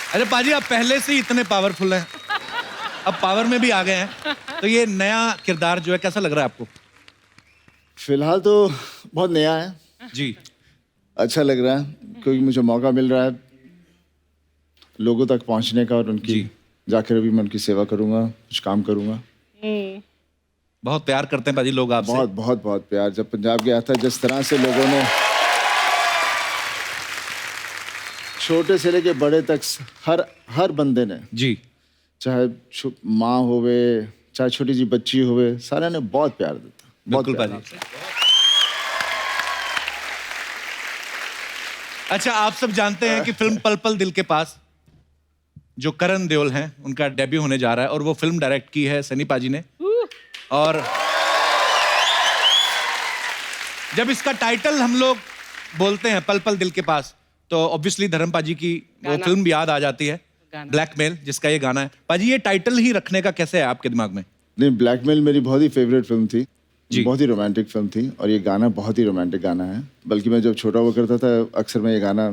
अरे पाजी, आप पहले से ही इतने पावरफुल हैं, अब पावर में भी आ गए हैं, तो ये नया किरदार जो है कैसा लग रहा है आपको? फिलहाल तो बहुत नया है जी। अच्छा लग रहा है क्योंकि मुझे मौका मिल रहा है लोगों तक पहुंचने का और उनकी जाकर अभी मैं उनकी सेवा करूंगा, कुछ काम करूंगा। बहुत प्यार करते हैं पाजी लोग आपसे। बहुत बहुत बहुत प्यार। जब पंजाब गया था जिस तरह से लोगों ने छोटे से लेके बड़े तक हर बंदे ने जी। चाहे माँ होवे चाहे छोटी सी बच्ची होवे, सारे ने बहुत प्यार दिया। बिल्कुल पाजी। अच्छा, आप सब जानते हैं कि फिल्म पल पल दिल के पास जो करण देओल हैं उनका डेब्यू होने जा रहा है और वो फिल्म डायरेक्ट की है सनी पाजी ने। और जब इसका टाइटल हम लोग बोलते हैं पल पल दिल के पास तो ऑब्वियसली धर्म पाजी की वो फिल्म याद आ जाती है, ब्लैकमेल, जिसका ये गाना है। पाजी, ये टाइटल ही रखने का कैसे है आपके दिमाग में? नहीं, ब्लैकमेल मेरी बहुत ही फेवरेट फिल्म थी जी। बहुत ही रोमांटिक फिल्म थी और ये गाना बहुत ही रोमांटिक गाना है। बल्कि मैं जब छोटा हुआ करता था अक्सर मैं ये गाना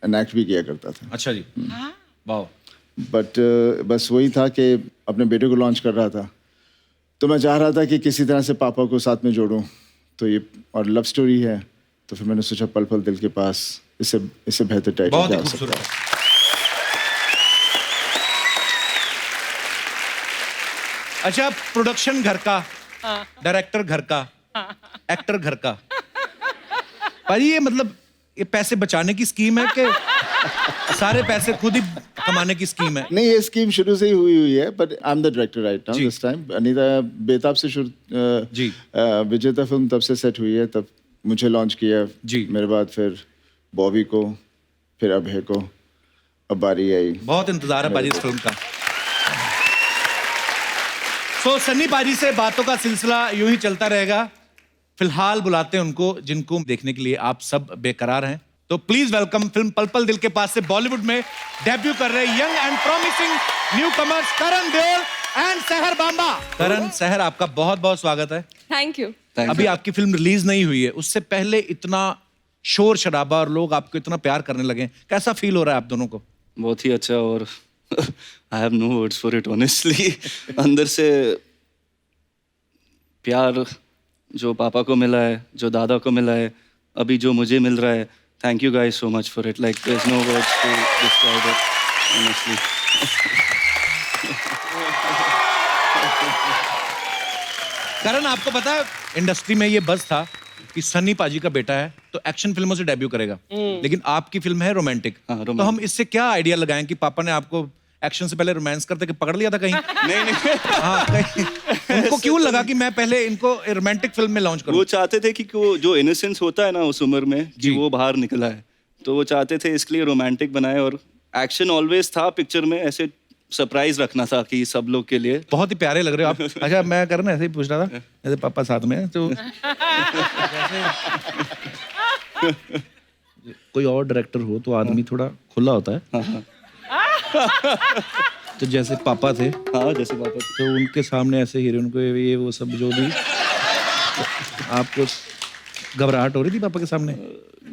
एनेक्ट भी किया करता था। अच्छा जी। वाह। बट बस वही था कि अपने बेटे को लॉन्च कर रहा था तो मैं चाह रहा था कि किसी तरह से पापा को साथ में जोड़ूं, तो ये और लव स्टोरी है तो फिर मैंने सोचा पल पल दिल के पास, इससे बेहतर टाइटल बहुत क्या ही हो सकता खूबसूरत। है। अच्छा, प्रोडक्शन घर का, डायरेक्टर घर का, एक्टर घर का। पाजी, ये मतलब ये पैसे बचाने की स्कीम है कि सारे पैसे खुद ही कमाने की स्कीम है? नहीं, ये स्कीम शुरू से ही हुई है but I am the director right now this time. Anita बेताब से जी। विजेता फिल्म तब से सेट हुई है, तब मुझे लॉन्च किया जी। मेरे बाद फिर बॉबी को, फिर अभय को, अब बारी आई। बहुत इंतजार है पाजी इस फिल्म का। तो सन्नी पाजी से बातों का सिलसिला यूं ही चलता रहेगा। फिलहाल बुलाते हैं उनको जिनको देखने के लिए आप सब बेकरार हैं। तो प्लीज वेलकम फिल्म पल पल दिल के पास से बॉलीवुड में डेब्यू कर रहे young and promising new commerce Karan Deol and सहर बांबा। करण, सहर, आपका बहुत बहुत स्वागत है। Thank you. अभी आपकी फिल्म रिलीज नहीं हुई है, उससे पहले इतना शोर शराबा और लोग आपको इतना प्यार करने लगे, कैसा फील हो रहा है आप दोनों को? बहुत ही अच्छा। और I have no words for it honestly. अंदर से प्यार जो पापा को मिला है, जो दादा को मिला है, अभी जो मुझे मिल रहा है, thank you guys so much for it. Like there is no words to describe it honestly. Karan, आपको पता है इंडस्ट्री में ये बज़ था कि सन्नी पाजी का बेटा है तो एक्शन फिल्मों से डेब्यू करेगा, लेकिन आपकी फिल्म है रोमांटिक। तो हम इससे क्या आइडिया लगाएं कि पापा ने आपको एक्शन से पहले रोमांस करते कि पकड़ लिया था कहीं? नहीं हाँ, कहीं उनको क्यों लगा कि मैं पहले इनको रोमांटिक फिल्म में लॉन्च करूं? वो चाहते थे कि वो जो इनोसेंस होता है ना उस उम्र में कि वो बाहर निकला है, तो वो चाहते थे इसलिए रोमांटिक बनाए। और एक्शन ऑलवेज था पिक्चर में, ऐसे सरप्राइज रखना था कि सब लोग के लिए। बहुत ही प्यारे लग रहे हो आप। अच्छा, मैं करण ऐसे ही पूछ रहा था, जैसे पापा साथ में है तो कोई और डायरेक्टर हो तो आदमी थोड़ा खुला होता है। तो जैसे पापा थे, हाँ जैसे पापा थे, तो उनके सामने ऐसे हीरोइन को ये वो सब जो भी आपको घबराहट हो रही थी पापा के सामने?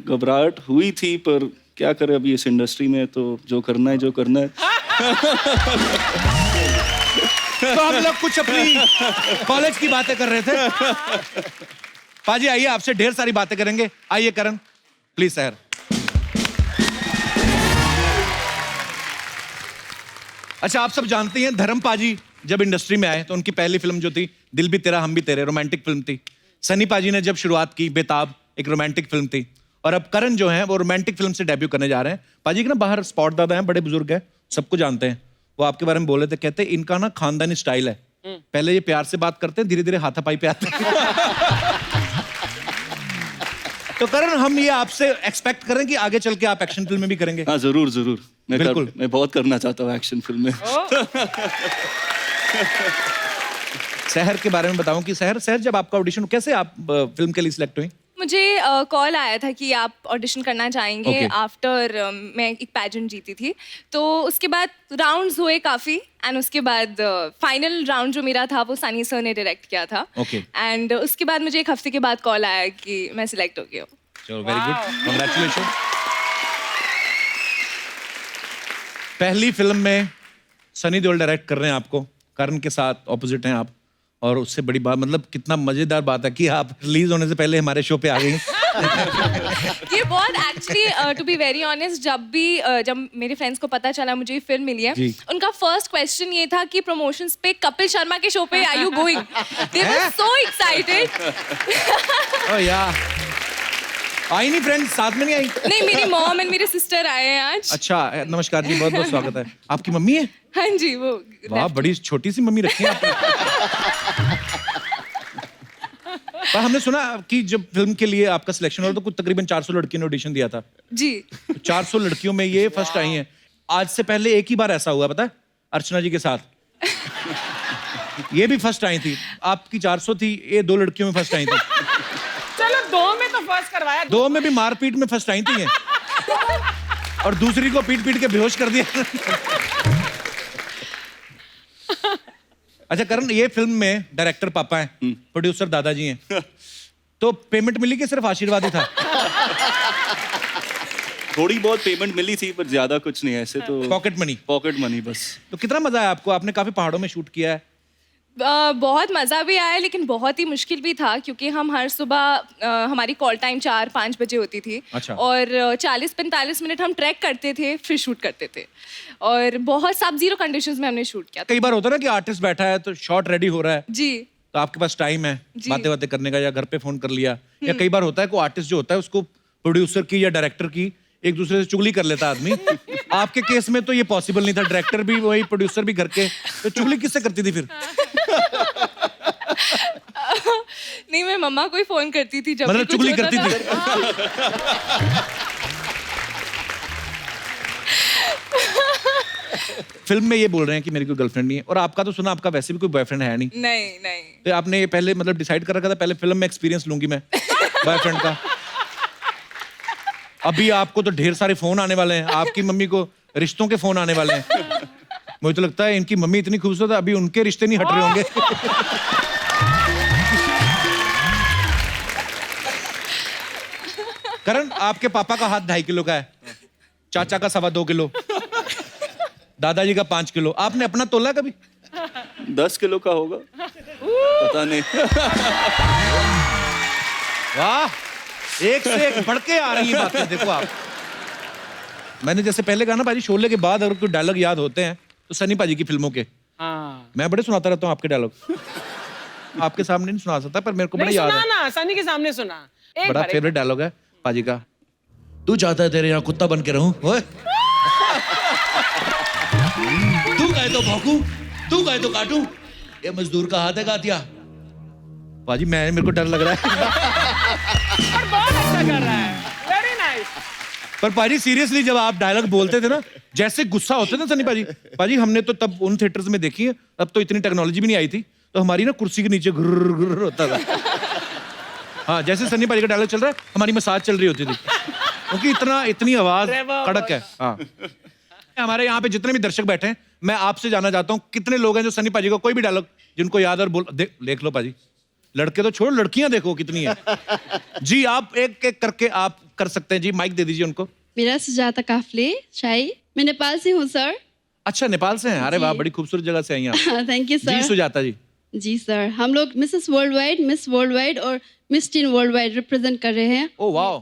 घबराहट हुई थी, पर क्या करें अभी इस इंडस्ट्री में, तो जो करना है जो करना है। तो हम लोग कुछ अपनी कॉलेज की बातें कर रहे थे। पाजी आइए, आपसे ढेर सारी बातें करेंगे। आइए करण, प्लीज। सहर, अच्छा, आप सब जानते हैं धर्म पाजी जब इंडस्ट्री में आए तो उनकी पहली फिल्म जो थी दिल भी तेरा हम भी तेरे, रोमांटिक फिल्म थी। सनी पाजी ने जब शुरुआत की बेताब, एक रोमांटिक फिल्म थी। और अब करण जो है वो रोमांटिक फिल्म से डेब्यू करने जा रहे हैं। पाजी के ना बाहर स्पॉट दादा हैं, बड़े बुजुर्ग हैं, सबको जानते हैं। वो आपके बारे में बोले थे, कहते इनका ना खानदानी स्टाइल है, पहले ये प्यार से बात करते हैं, धीरे धीरे हाथापाई पे आते हैं। तो करण, हम ये आपसे एक्सपेक्ट करें कि आगे चल के आप एक्शन फिल्म में भी करेंगे? हाँ जरूर जरूर, बिल्कुल। मैं बहुत करना चाहता हूँ एक्शन फिल्म में। सहर के बारे में बताऊं कि सहर जब आपका ऑडिशन, कैसे आप फिल्म के लिए सिलेक्ट हुई? मुझे कॉल आया था कि आप ऑडिशन करना चाहेंगे आफ्टर मैं एक पैजेंट जीती थी, तो उसके बाद राउंड्स हुए काफ़ी एंड उसके बाद फाइनल राउंड जो मेरा था वो सनी सर ने डायरेक्ट किया था। एंड उसके बाद मुझे एक हफ्ते के बाद कॉल आया कि मैं सिलेक्ट हो गई हूँ। चलो, वेरी गुड, कांग्रेचुलेशन। पहली फिल्म में सनी देओल डायरेक्ट कर रहे हैं आपको, करण के साथ ऑपोजिट हैं आप, और उससे बड़ी बात, मतलब कितना मजेदार बात है कि आप रिलीज होने से पहले हमारे शो पे आ गई। ये बहुत actually to be very honest, जब मेरे फ्रेंड्स को पता चला मुझे ये फिल्म मिली है, जी। उनका फर्स्ट क्वेश्चन ये था कि प्रमोशंस पे कपिल शर्मा के शो पे are you going? They were so excited. ओ यार, आई नहीं फ्रेंड्स, साथ में नहीं आई? नहीं, मेरी मॉम एंड मेरे सिस्टर आए हैं आज। अच्छा, नमस्कार जी, बहुत बहुत स्वागत है। आपकी मम्मी है? हाँ जी, वो वाह, बड़ी छोटी सी मम्मी रखी है आपने। पर हमने सुना कि जब फिल्म के लिए आपका सिलेक्शन हुआ तो कुछ तकरीबन 400 लड़कियों ने ऑडिशन दिया था। जी। 400 लड़कियों में ये फर्स्ट आई हैं। आज से पहले एक ही बार ऐसा हुआ, पता है, अर्चना जी के साथ। ये भी फर्स्ट आई थी। आपकी 400 थी, ये 2 लड़कियों में फर्स्ट आई थी। चलो 2 में तो फर्स्ट करवाया। 2 में भी मारपीट में फर्स्ट आई थी ये, और दूसरी को पीट पीट के बेहोश कर दिया। अच्छा करण, ये फिल्म में डायरेक्टर पापा हैं, प्रोड्यूसर दादाजी हैं, तो पेमेंट मिली कि सिर्फ आशीर्वाद ही था? थोड़ी बहुत पेमेंट मिली थी पर ज्यादा कुछ नहीं, ऐसे तो पॉकेट मनी। पॉकेट मनी बस। तो कितना मजा आया आपको? आपने काफी पहाड़ों में शूट किया है। बहुत मज़ा भी आया, लेकिन बहुत ही मुश्किल भी था, क्योंकि हम हर सुबह हमारी कॉल टाइम 4-5 बजे होती थी। अच्छा। और 40-45 मिनट हम ट्रैक करते थे, फिर शूट करते थे, और बहुत सब जीरो कंडीशंस में हमने शूट किया। कई बार होता है ना कि आर्टिस्ट बैठा है तो शॉट रेडी हो रहा है, जी। तो आपके पास टाइम है जी। बातें बातें करने का, या घर पे फोन कर लिया, या कई बार होता है को आर्टिस्ट जो होता है उसको प्रोड्यूसर की या डायरेक्टर की एक दूसरे से चुगली कर लेता आदमी। आपके केस में तो ये पॉसिबल नहीं था, डायरेक्टर भी वही, प्रोड्यूसर भी घर के, तो चुगली किससे करती थी फिर? नहीं, मैं मम्मा को ही फोन करती थी जब मतलब भी कुछ चुगली होता करती था। फिल्म में ये बोल रहे हैं कि मेरी कोई गर्लफ्रेंड नहीं है, और आपका तो सुना आपका वैसे भी कोई बॉयफ्रेंड है नहीं, नहीं नहीं। तो आपने ये पहले मतलब डिसाइड कर रखा था पहले फिल्म में एक्सपीरियंस लूंगी मैं बॉयफ्रेंड का? अभी आपको तो ढेर सारे फोन आने वाले हैं, आपकी मम्मी को रिश्तों के फोन आने वाले हैं। मुझे तो लगता है इनकी मम्मी इतनी खूबसूरत है, अभी उनके रिश्ते नहीं हट रहे होंगे। करण, आपके पापा का हाथ 2.5 किलो का है, चाचा का 2.25 किलो, दादाजी का 5 किलो। आपने अपना तोला कभी? 10 किलो का होगा, पता नहीं। वाह, एक से एक बढ़ के आ रही है बातें। देखो आप, मैंने जैसे पहले कहा ना भाजी, शोले के बाद अगर कोई डायलॉग याद होते हैं तो सनी पाजी की फिल्मों के। हाँ। मैं बड़े सुनाता रहता हूँ आपके डायलॉग। आपके सामने नहीं सुना सकता, पर मेरे को बड़ा नहीं याद सुना है। ना, सनी के सामने सुना। एक बड़ा बार, फेवरेट डायलॉग है पाजी का। तू चाहता है तेरे यहाँ कुत्ता बन के रहूं? ओए, तू कहे तो भौंकूं, तू कहे तो काटूं, ये मजदूर का हाथ है गातिया। पाजी मेरे को डर लग रहा है। और बहुत अच्छा कर रहा है, वेरी नाइस। पर पाजी सीरियसली जब आप डायलॉग बोलते थे ना, जैसे गुस्सा होते थे ना सनी पाजी हमने तो तब उन थिएटर्स में देखी है, तब तो इतनी टेक्नोलॉजी भी नहीं आई थी, तो हमारी ना कुर्सी के नीचे गुर्र गुर्र होता था। हाँ, जैसे सनी पाजी का डायलॉग चल रहा है, हमारी मसाज चल रही होती थी, क्योंकि इतनी आवाज कड़क है। हाँ, हमारे यहाँ पे जितने भी दर्शक बैठे हैं, मैं आपसे जानना चाहता हूँ कितने लोग हैं जो सनी पाजी का कोई भी डायलॉग जिनको याद और बोल देख लो पाजी। लड़के तो छोड़ो, लड़कियां देखो कितनी है। जी, आप एक एक करके आप कर सकते हैं जी, माइक दे दीजिए उनको। मेरा सुजाता काफले शाही, मैं नेपाल से हूँ सर। अच्छा, नेपाल से हैं? अरे वाह, बड़ी खूबसूरत जगह से आई हैं आप। Thank you sir. जी सुजाता जी। जी सर, हम लोग मिसेस वर्ल्ड वाइड और miss teen world wide represent कर रहे हैं। ओ वाह।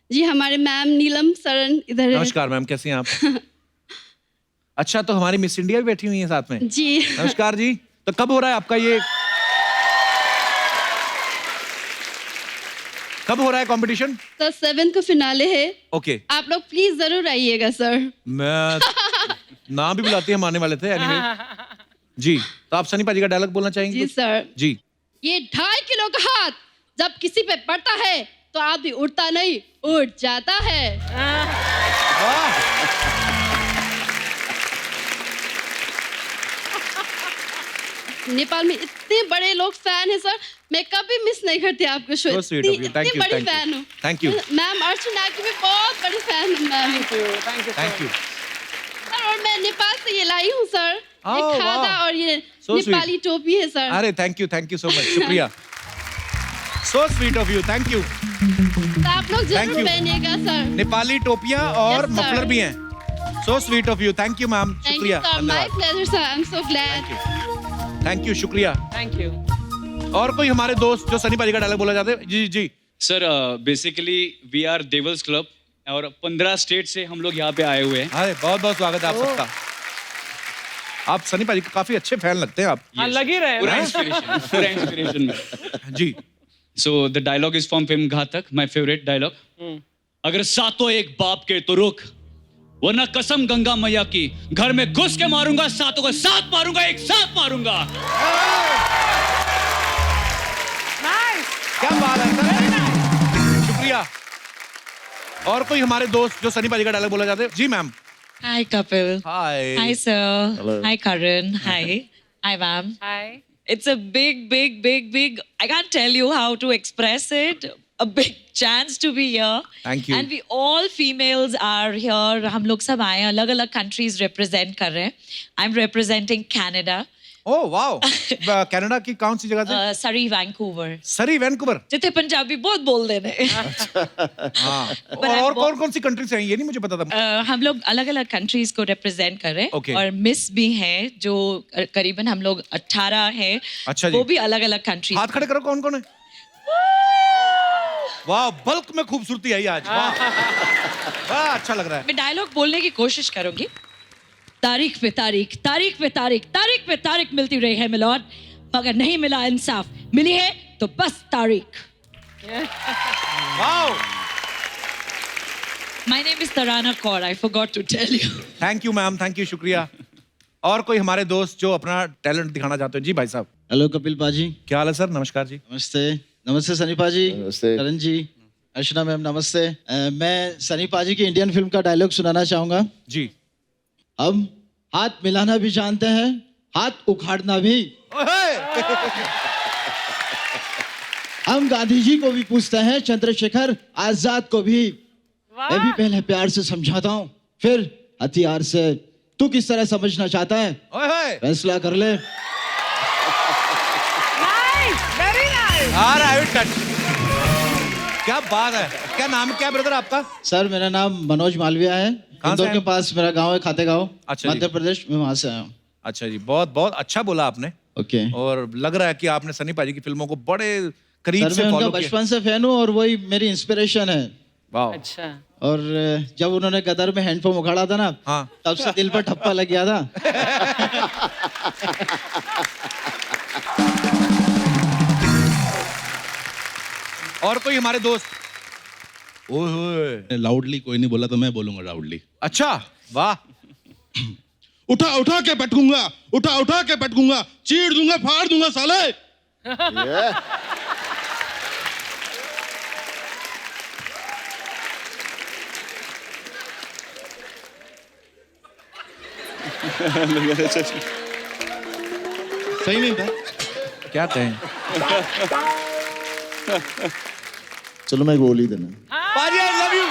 जी, हमारे मैम नीलम सरन इधर है। नमस्कार मैम, कैसी हैं आप? अच्छा, तो हमारी मिस इंडिया भी बैठी हुई है साथ में। जी। नमस्कार जी। तो कब हो रहा है आपका ये, कब हो रहा है कंपटीशन? तो 7 को फिनाले है। ओके, आप लोग प्लीज जरूर आइएगा सर। मैं नाम भी बुलाती हम आने वाले थे। एनीवे जी, तो आप सनी पाजी का डायलॉग बोलना चाहेंगे? जी सर। जी। ये 2.5 किलो का हाथ जब किसी पे पड़ता है तो आदमी उड़ता नहीं, उड़ जाता है। नेपाल में इतने बड़े लोग फैन हैं सर, मैं कभी मिस नहीं करती आपको show. So sweet of you. Thank इतनी you, बड़ी thank you. फैन हूँ। Thank you. मैम अर्चना की भी बहुत बड़ी फैन हूँ मैम। Thank you. सर, और मैं नेपाल से ये लाई हूँ सर, ये Oh, खादा wow. और ये So sweet. नेपाली टोपी है सर। अरे थैंक यू सो मच, शुक्रिया। So sweet of you, thank you. तो आप लोग Thank जरूर you. पहनिएगा सर। नेपाली टोपियां और Yes, sir. मफलर भी हैं। So sweet of you. Thank you, ma'am. Thank you, शुक्रिया. sir. My pleasure, sir. I'm so glad. Thank you. शुक्रिया. Thank you. और कोई हमारे दोस्त जो सनी पाजी का डायलॉग बोला जाते हैं? जी जी. Sir basically we are devils club और 15 स्टेट से हम लोग यहाँ पे आए हुए हैं. अरे बहुत बहुत स्वागत है आप सबका. आप सनी पाजी के काफी अच्छे फैन लगते हैं आप. हाँ लग ही रहे पूरा हैं. इंस्पिरेशन में. जी. So the dialogue is from film Ghatak, my favourite dialogue. अगर सातों एक बाप के तो रुक, वरना कसम गंगा मैया की घर में घुस के मारूंगा, सातों को साथ मारूंगा, एक साथ मारूंगा. Nice. क्या बात है सर. शुक्रिया. और कोई हमारे दोस्त जो सनी पाजी का डायलॉग बोला जाते हैं? जी ma'am. Hi, Kapil. Hi. Hi, sir. Hello. Hi, Karan. Hi. Hi, ma'am. Hi. It's a big, I can't tell you how to express it. A big chance to be here. Thank you. And we all females are here. हम लोग सब आए हैं, अलग-अलग countries represent कर रहे हैं. I'm representing Canada. Oh wow. Canada की कौन सी जगह से? Surrey, Vancouver. सरी वैंकूवर. जितने पंजाबी बहुत बोल देने. हाँ. But I'm और bo- कौन सी कंट्री से हैं ये नहीं मुझे पता था. हम लोग अलग-अलग कंट्रीज को रिप्रेजेंट कर रहे हैं. Okay. और मिस भी हैं जो करीबन हम लोग 18 हैं. अच्छा जी. वो भी अलग-अलग कंट्रीज. हाथ खड़े करो. कौन कौन है? वाह बल्क में खूबसूरती आई आज. वाह. वाह अच्छा लग रहा है. मैं डायलॉग बोलने की कोशिश करूंगी. तारीख पे तारीख, तारीख पे तारीख, तारीख पे तारीख मिलती रही है मिलॉर्ड, मगर नहीं मिला इंसाफ. मिली है तो बस तारीख. Wow. My name is Tarana Kaur. I forgot to tell you. Thank you ma'am. Thank you. शुक्रिया. और कोई हमारे दोस्त जो अपना टैलेंट दिखाना चाहते हो? जी भाई साहब. हेलो कपिल पाजी. क्या हाल है सर? नमस्कार जी. नमस्ते. नमस्ते सनी पाजी. नमस्ते. करण जी, अर्चना मैम नमस्ते. मैं सनी पाजी की इंडियन फिल्म का डायलॉग सुनाना चाहूंगा. जी. हम हाथ मिलाना भी जानते हैं, हाथ उखाड़ना भी. ओहे! हम गांधी जी को भी पूछते हैं, चंद्रशेखर आजाद को भी. मैं भी पहले प्यार से समझाता हूँ, फिर हथियार से. तू किस तरह समझना चाहता है? ओहे! फैसला कर ले. Nice. Very nice. आ रहा है टच. क्या बात है. क्या नाम क्या ब्रदर आपका? सर मेरा नाम मनोज मालविया है. कहाँ से इंदौर के हैं? पास मेरा गांव है, खातेगांव, अच्छा जी. मध्य प्रदेश में. वहां से आया हूँ. अच्छा जी. बहुत बहुत अच्छा बोला आपने. ओके. और लग रहा है कि आपने सनी पाजी की फिल्मों को बड़े करीब सर से मैं उनका फॉलो किया. बचपन से फैन हूँ और वही मेरी इंस्पिरेशन है. वाह. अच्छा. और जब उन्होंने गदर में हैंडपंप उखाड़ा था ना, हाँ. तब से दिल पर ठप्पा लग गया था. और कोई हमारे दोस्त? ओए. लाउडली कोई नहीं बोला तो मैं बोलूंगा लाउडली. अच्छा. वाह. उठा उठा के पटकूंगा, उठा उठा के पटकूंगा, चीर दूंगा, फाड़ दूंगा साले. Yeah. सही नहीं था. क्या कहें? चलो मैं गोली देना. पाजी आई लव यू.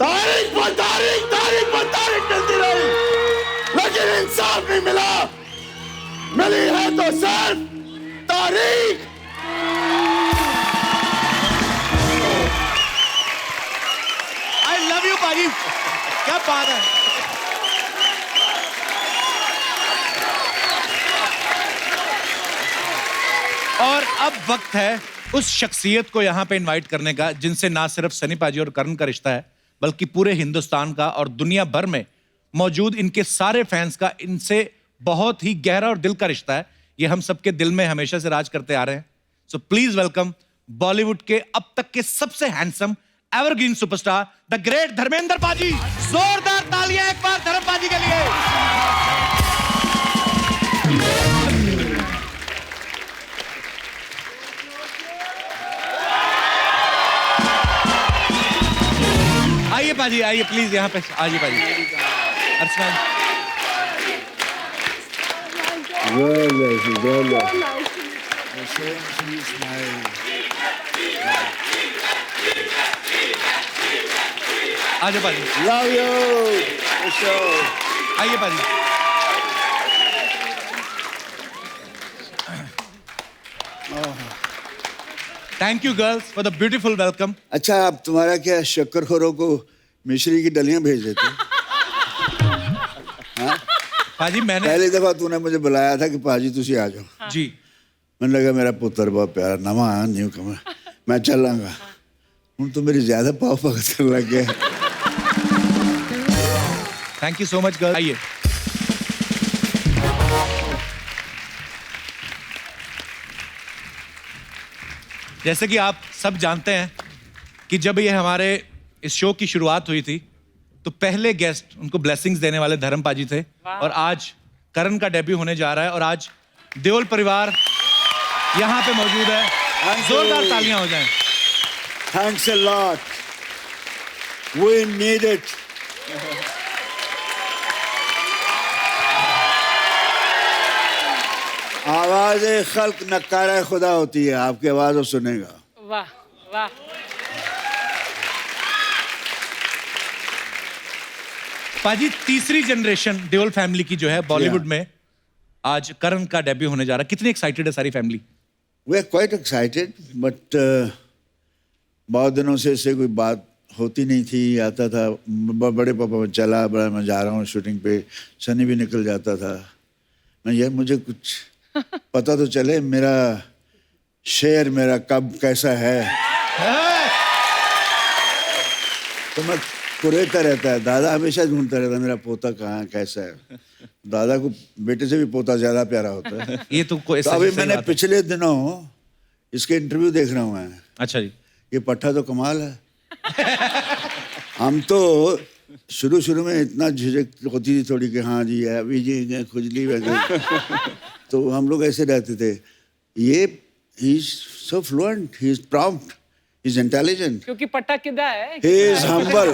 तारीख पर तारीख, तारीख पर तारीख मिलती रही, लेकिन इंसाफ नहीं मिला. मिली है तो सिर्फ तारीख. आई लव यू पाजी. क्या बात है. और अब वक्त है उस शख्सियत को यहाँ पे इनवाइट करने का जिनसे ना सिर्फ सनी पाजी और करण का रिश्ता है बल्कि पूरे हिंदुस्तान का और दुनिया भर में मौजूद इनके सारे फैंस का इनसे बहुत ही गहरा और दिल का रिश्ता है. ये हम सबके दिल में हमेशा से राज करते आ रहे हैं. सो प्लीज वेलकम बॉलीवुड के अब तक के सबसे handsome evergreen superstar the great Dharmendra पाजी. जोरदार तालियां एक बार धर्म पाजी के लिए. आइए पाजी, आइए प्लीज यहाँ पे आइए पाजी. अर्चना आजा पाजी. Love you. For sure. आइए पाजी. Thank you girls for the beautiful welcome. अच्छा, आप तुम्हारा क्या शक्करखोरों को मिश्री की डलियां भेज देते? हाँ? पाजी मैंने पहली दफा तूने मुझे बुलाया था कि पाजी तुसी आ जाओ। जी मैंने लगा मेरा पुत्र बहुत प्यारा नवा न्यू कमर, मैं चलांगा। हूं तो मेरी ज्यादा पाव भगत कर लग गया। Thank you so much girl. आइए जैसे कि आप सब जानते हैं कि जब ये हमारे इस शो की शुरुआत हुई थी तो पहले गेस्ट उनको ब्लेसिंग्स देने वाले धर्म पाजी थे और आज करण का डेब्यू होने जा रहा है और आज देओल परिवार यहाँ पे मौजूद है। जोरदार तालियां हो जाएं। Thanks a lot. We need it. आवाज खल्क नकारा खुदा होती है, आपकी आवाज वो सुनेगा। वाह वाह। पाजी तीसरी जनरेशन देओल फैमिली की जो है बॉलीवुड में आज करण का डेब्यू होने जा रहा है, कितनी एक्साइटेड है सारी family? We are quite excited, but बहुत दिनों से इससे कोई बात होती नहीं थी। आता था बड़े पापा में चला, बड़ा मैं जा रहा हूँ शूटिंग पे, सनी भी निकल जाता था। मैं यार मुझे कुछ पता तो चले मेरा शेर मेरा कब कैसा है। तो मैं कुरेता रहता है, दादा हमेशा ढूंढता रहता है मेरा पोता कहाँ है, कैसा है। दादा को बेटे से भी पोता ज्यादा प्यारा होता है। ये तो कोई तो अभी मैंने पिछले दिनों इसके इंटरव्यू देख रहा हूँ मैं। अच्छा जी। ये पट्टा तो कमाल है। हम तो शुरू में इतना झिझक होती थी थोड़ी कि हाँ जी है अभी जी खुजली वगैरह, तो हम लोग ऐसे रहते थे। ये he is so fluent, he is prompt, he is intelligent, क्योंकि पट्टा किदा है। He is humble.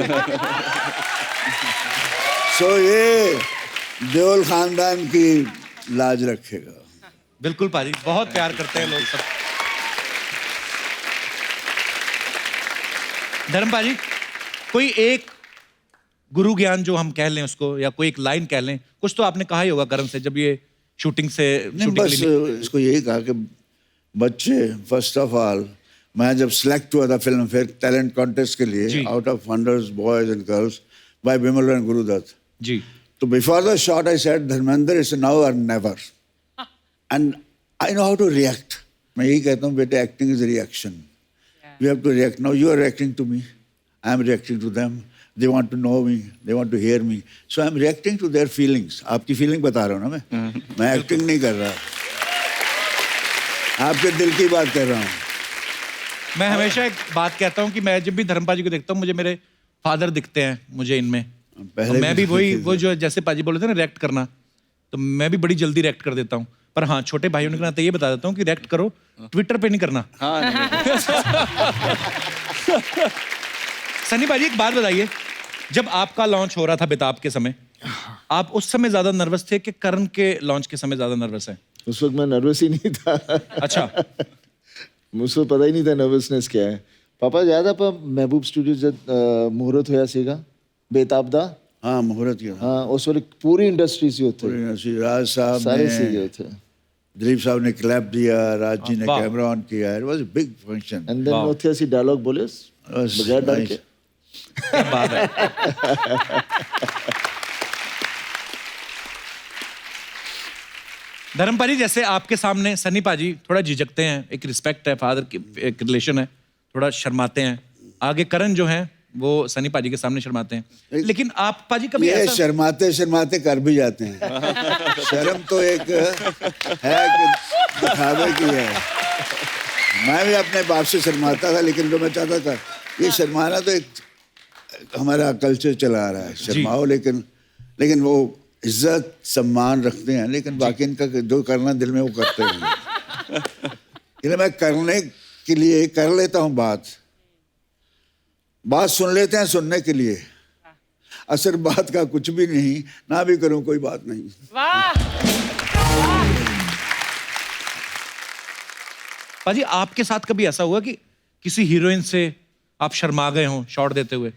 सो ये देओल खानदान की लाज रखेगा। बिल्कुल पाजी, बहुत प्यार करते हैं लोग सब। धर्म पाजी, कोई एक गुरु ज्ञान जो हम कह लें उसको, या कोई एक लाइन कह लें, कुछ तो आपने कहा ही होगा करण से जब ये शूटिंग से बस इसको यही कहा कि बच्चे, फर्स्ट ऑफ ऑल मैं जब सिलेक्ट हुआ था फिल्म फेयर टैलेंट कॉन्टेस्ट के लिए out of hundreds boys and girls by Vimal and Guru Dutt ji, तो before the shot I said Dharmendra it's now or never, and I know how to react. मैं यही कहता हूँ बेटे, acting is reaction, you have to react. Now you are reacting to me, I am reacting to them, they want to know me, they want to hear me, so I'm reacting to their feelings. आपकी feeling बता रहा हूँ ना मैं acting नहीं कर रहा, आपके दिल की बात कर रहा हूँ। मैं हमेशा एक बात कहता हूँ कि मैं जब भी धर्म पाजी को देखता हूँ मुझे मेरे फादर दिखते हैं मुझे इनमें। तो मैं भी वही वो जो जैसे पाजी बोले थे ना रिएक्ट करना, तो मैं भी बड़ी जल्दी रिएक्ट कर देता हूँ। पर हाँ, छोटे भाइयों ने कहना ये बता देता हूँ कि रिएक्ट करो, ट्विटर पे नहीं करना। सनी पाजी एक बात बताइए, जब आपका लॉन्च हो रहा था बेताब के समय, आप उस समय ज्यादा नर्वस थे कि करण के लॉन्च के समय ज्यादा नर्वस हैं? उस वक्त मैं नर्वस ही नहीं था। अच्छा। मुझको पता ही नहीं था नर्वसनेस क्या है। पापा याद आप महबूब स्टूडियो जब मुहूर्त होया सीगा बेताब दा? हाँ मुहूर्त किया। हाँ उस वक्त पूरी इंडस्ट्री से होते, राज साहब सारे सीगे होते, दिलीप साहब ने क्लैप दिया, राज जी ने कैमरा ऑन किया, it was a big function. And then ओथे सी डायलॉग बोले बगैर डर के। क्या बात है। धर्म पाजी, जैसे आपके सामने सनी पाजी थोड़ा झिझकते हैं, एक रिस्पेक्ट है, फादर की एक रिलेशन है, थोड़ा शर्माते हैं। आगे करण जो है वो सनी पाजी के सामने शर्माते हैं, लेकिन आप पाजी कभी ये शर्माते शर्माते कर भी जाते हैं। शर्म तो एक है कि दिखावे की है। मैं भी अपने बाप से शर्माता था, लेकिन जो मैं चाहता था ये शर्माना तो एक हमारा कल्चर चला रहा है, शर्माओ, लेकिन वो इज्जत सम्मान रखते हैं, लेकिन बाकी इनका जो करना दिल में वो करते हैं। इसलिए मैं करने के लिए कर लेता हूँ, बात सुन लेते हैं सुनने के लिए, असर बात का कुछ भी नहीं, ना भी करूं कोई बात नहीं। वाह। पाजी, आपके साथ कभी ऐसा हुआ कि किसी हीरोइन से आप शर्मा गए हों शॉट देते हुए?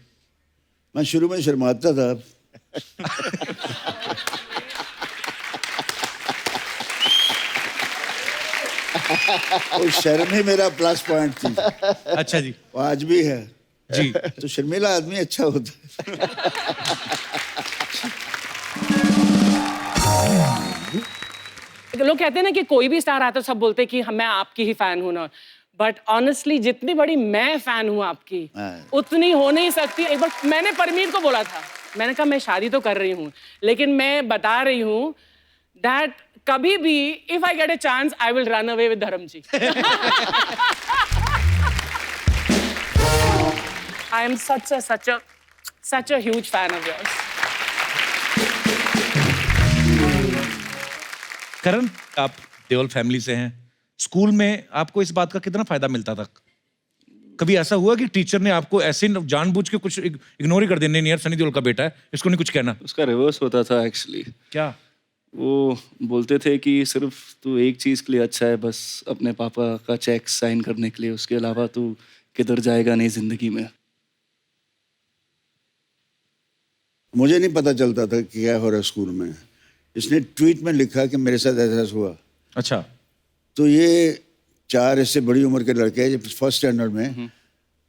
मैं शुरू में शर्माता था। वो शर्म ही मेरा प्लस पॉइंट थी, अच्छा जी। वो आज भी है जी। तो शर्मिला आदमी अच्छा होता है। लोग कहते हैं ना कि कोई भी स्टार आता है सब बोलते हैं कि मैं आपकी ही फैन हूं ना, बट ऑनेस्टली जितनी बड़ी मैं फैन हूं आपकी उतनी हो नहीं सकती। एक बार मैंने परमीर को बोला था, मैंने कहा मैं शादी तो कर रही हूं लेकिन मैं बता रही हूं दैट कभी भी if I get a chance I will run away with Dharam ji. I am such a huge fan of yours. Karan, आप देओल फैमिली से हैं, स्कूल में आपको इस बात का कितना फायदा मिलता था? कभी ऐसा हुआ कि टीचर ने आपको ऐसे जानबूझ के कुछ इग्नोर ही कर देने, नहीं यार सनी देओल का बेटा है, इसको नहीं कुछ कहना? उसका रिवर्स होता था एक्चुअली। क्या? वो बोलते थे कि सिर्फ तू एक चीज के लिए अच्छा है, बस अपने पापा का चेक साइन करने के लिए, उसके अलावा तू किधर जाएगा नहीं जिंदगी में। मुझे नहीं पता चलता था कि क्या हो रहा है स्कूल में। इसने ट्वीट में लिखा कि मेरे साथ ऐसा हुआ। अच्छा। तो ये 4 इससे बड़ी उम्र के लड़के हैं, फर्स्ट स्टैंडर्ड में,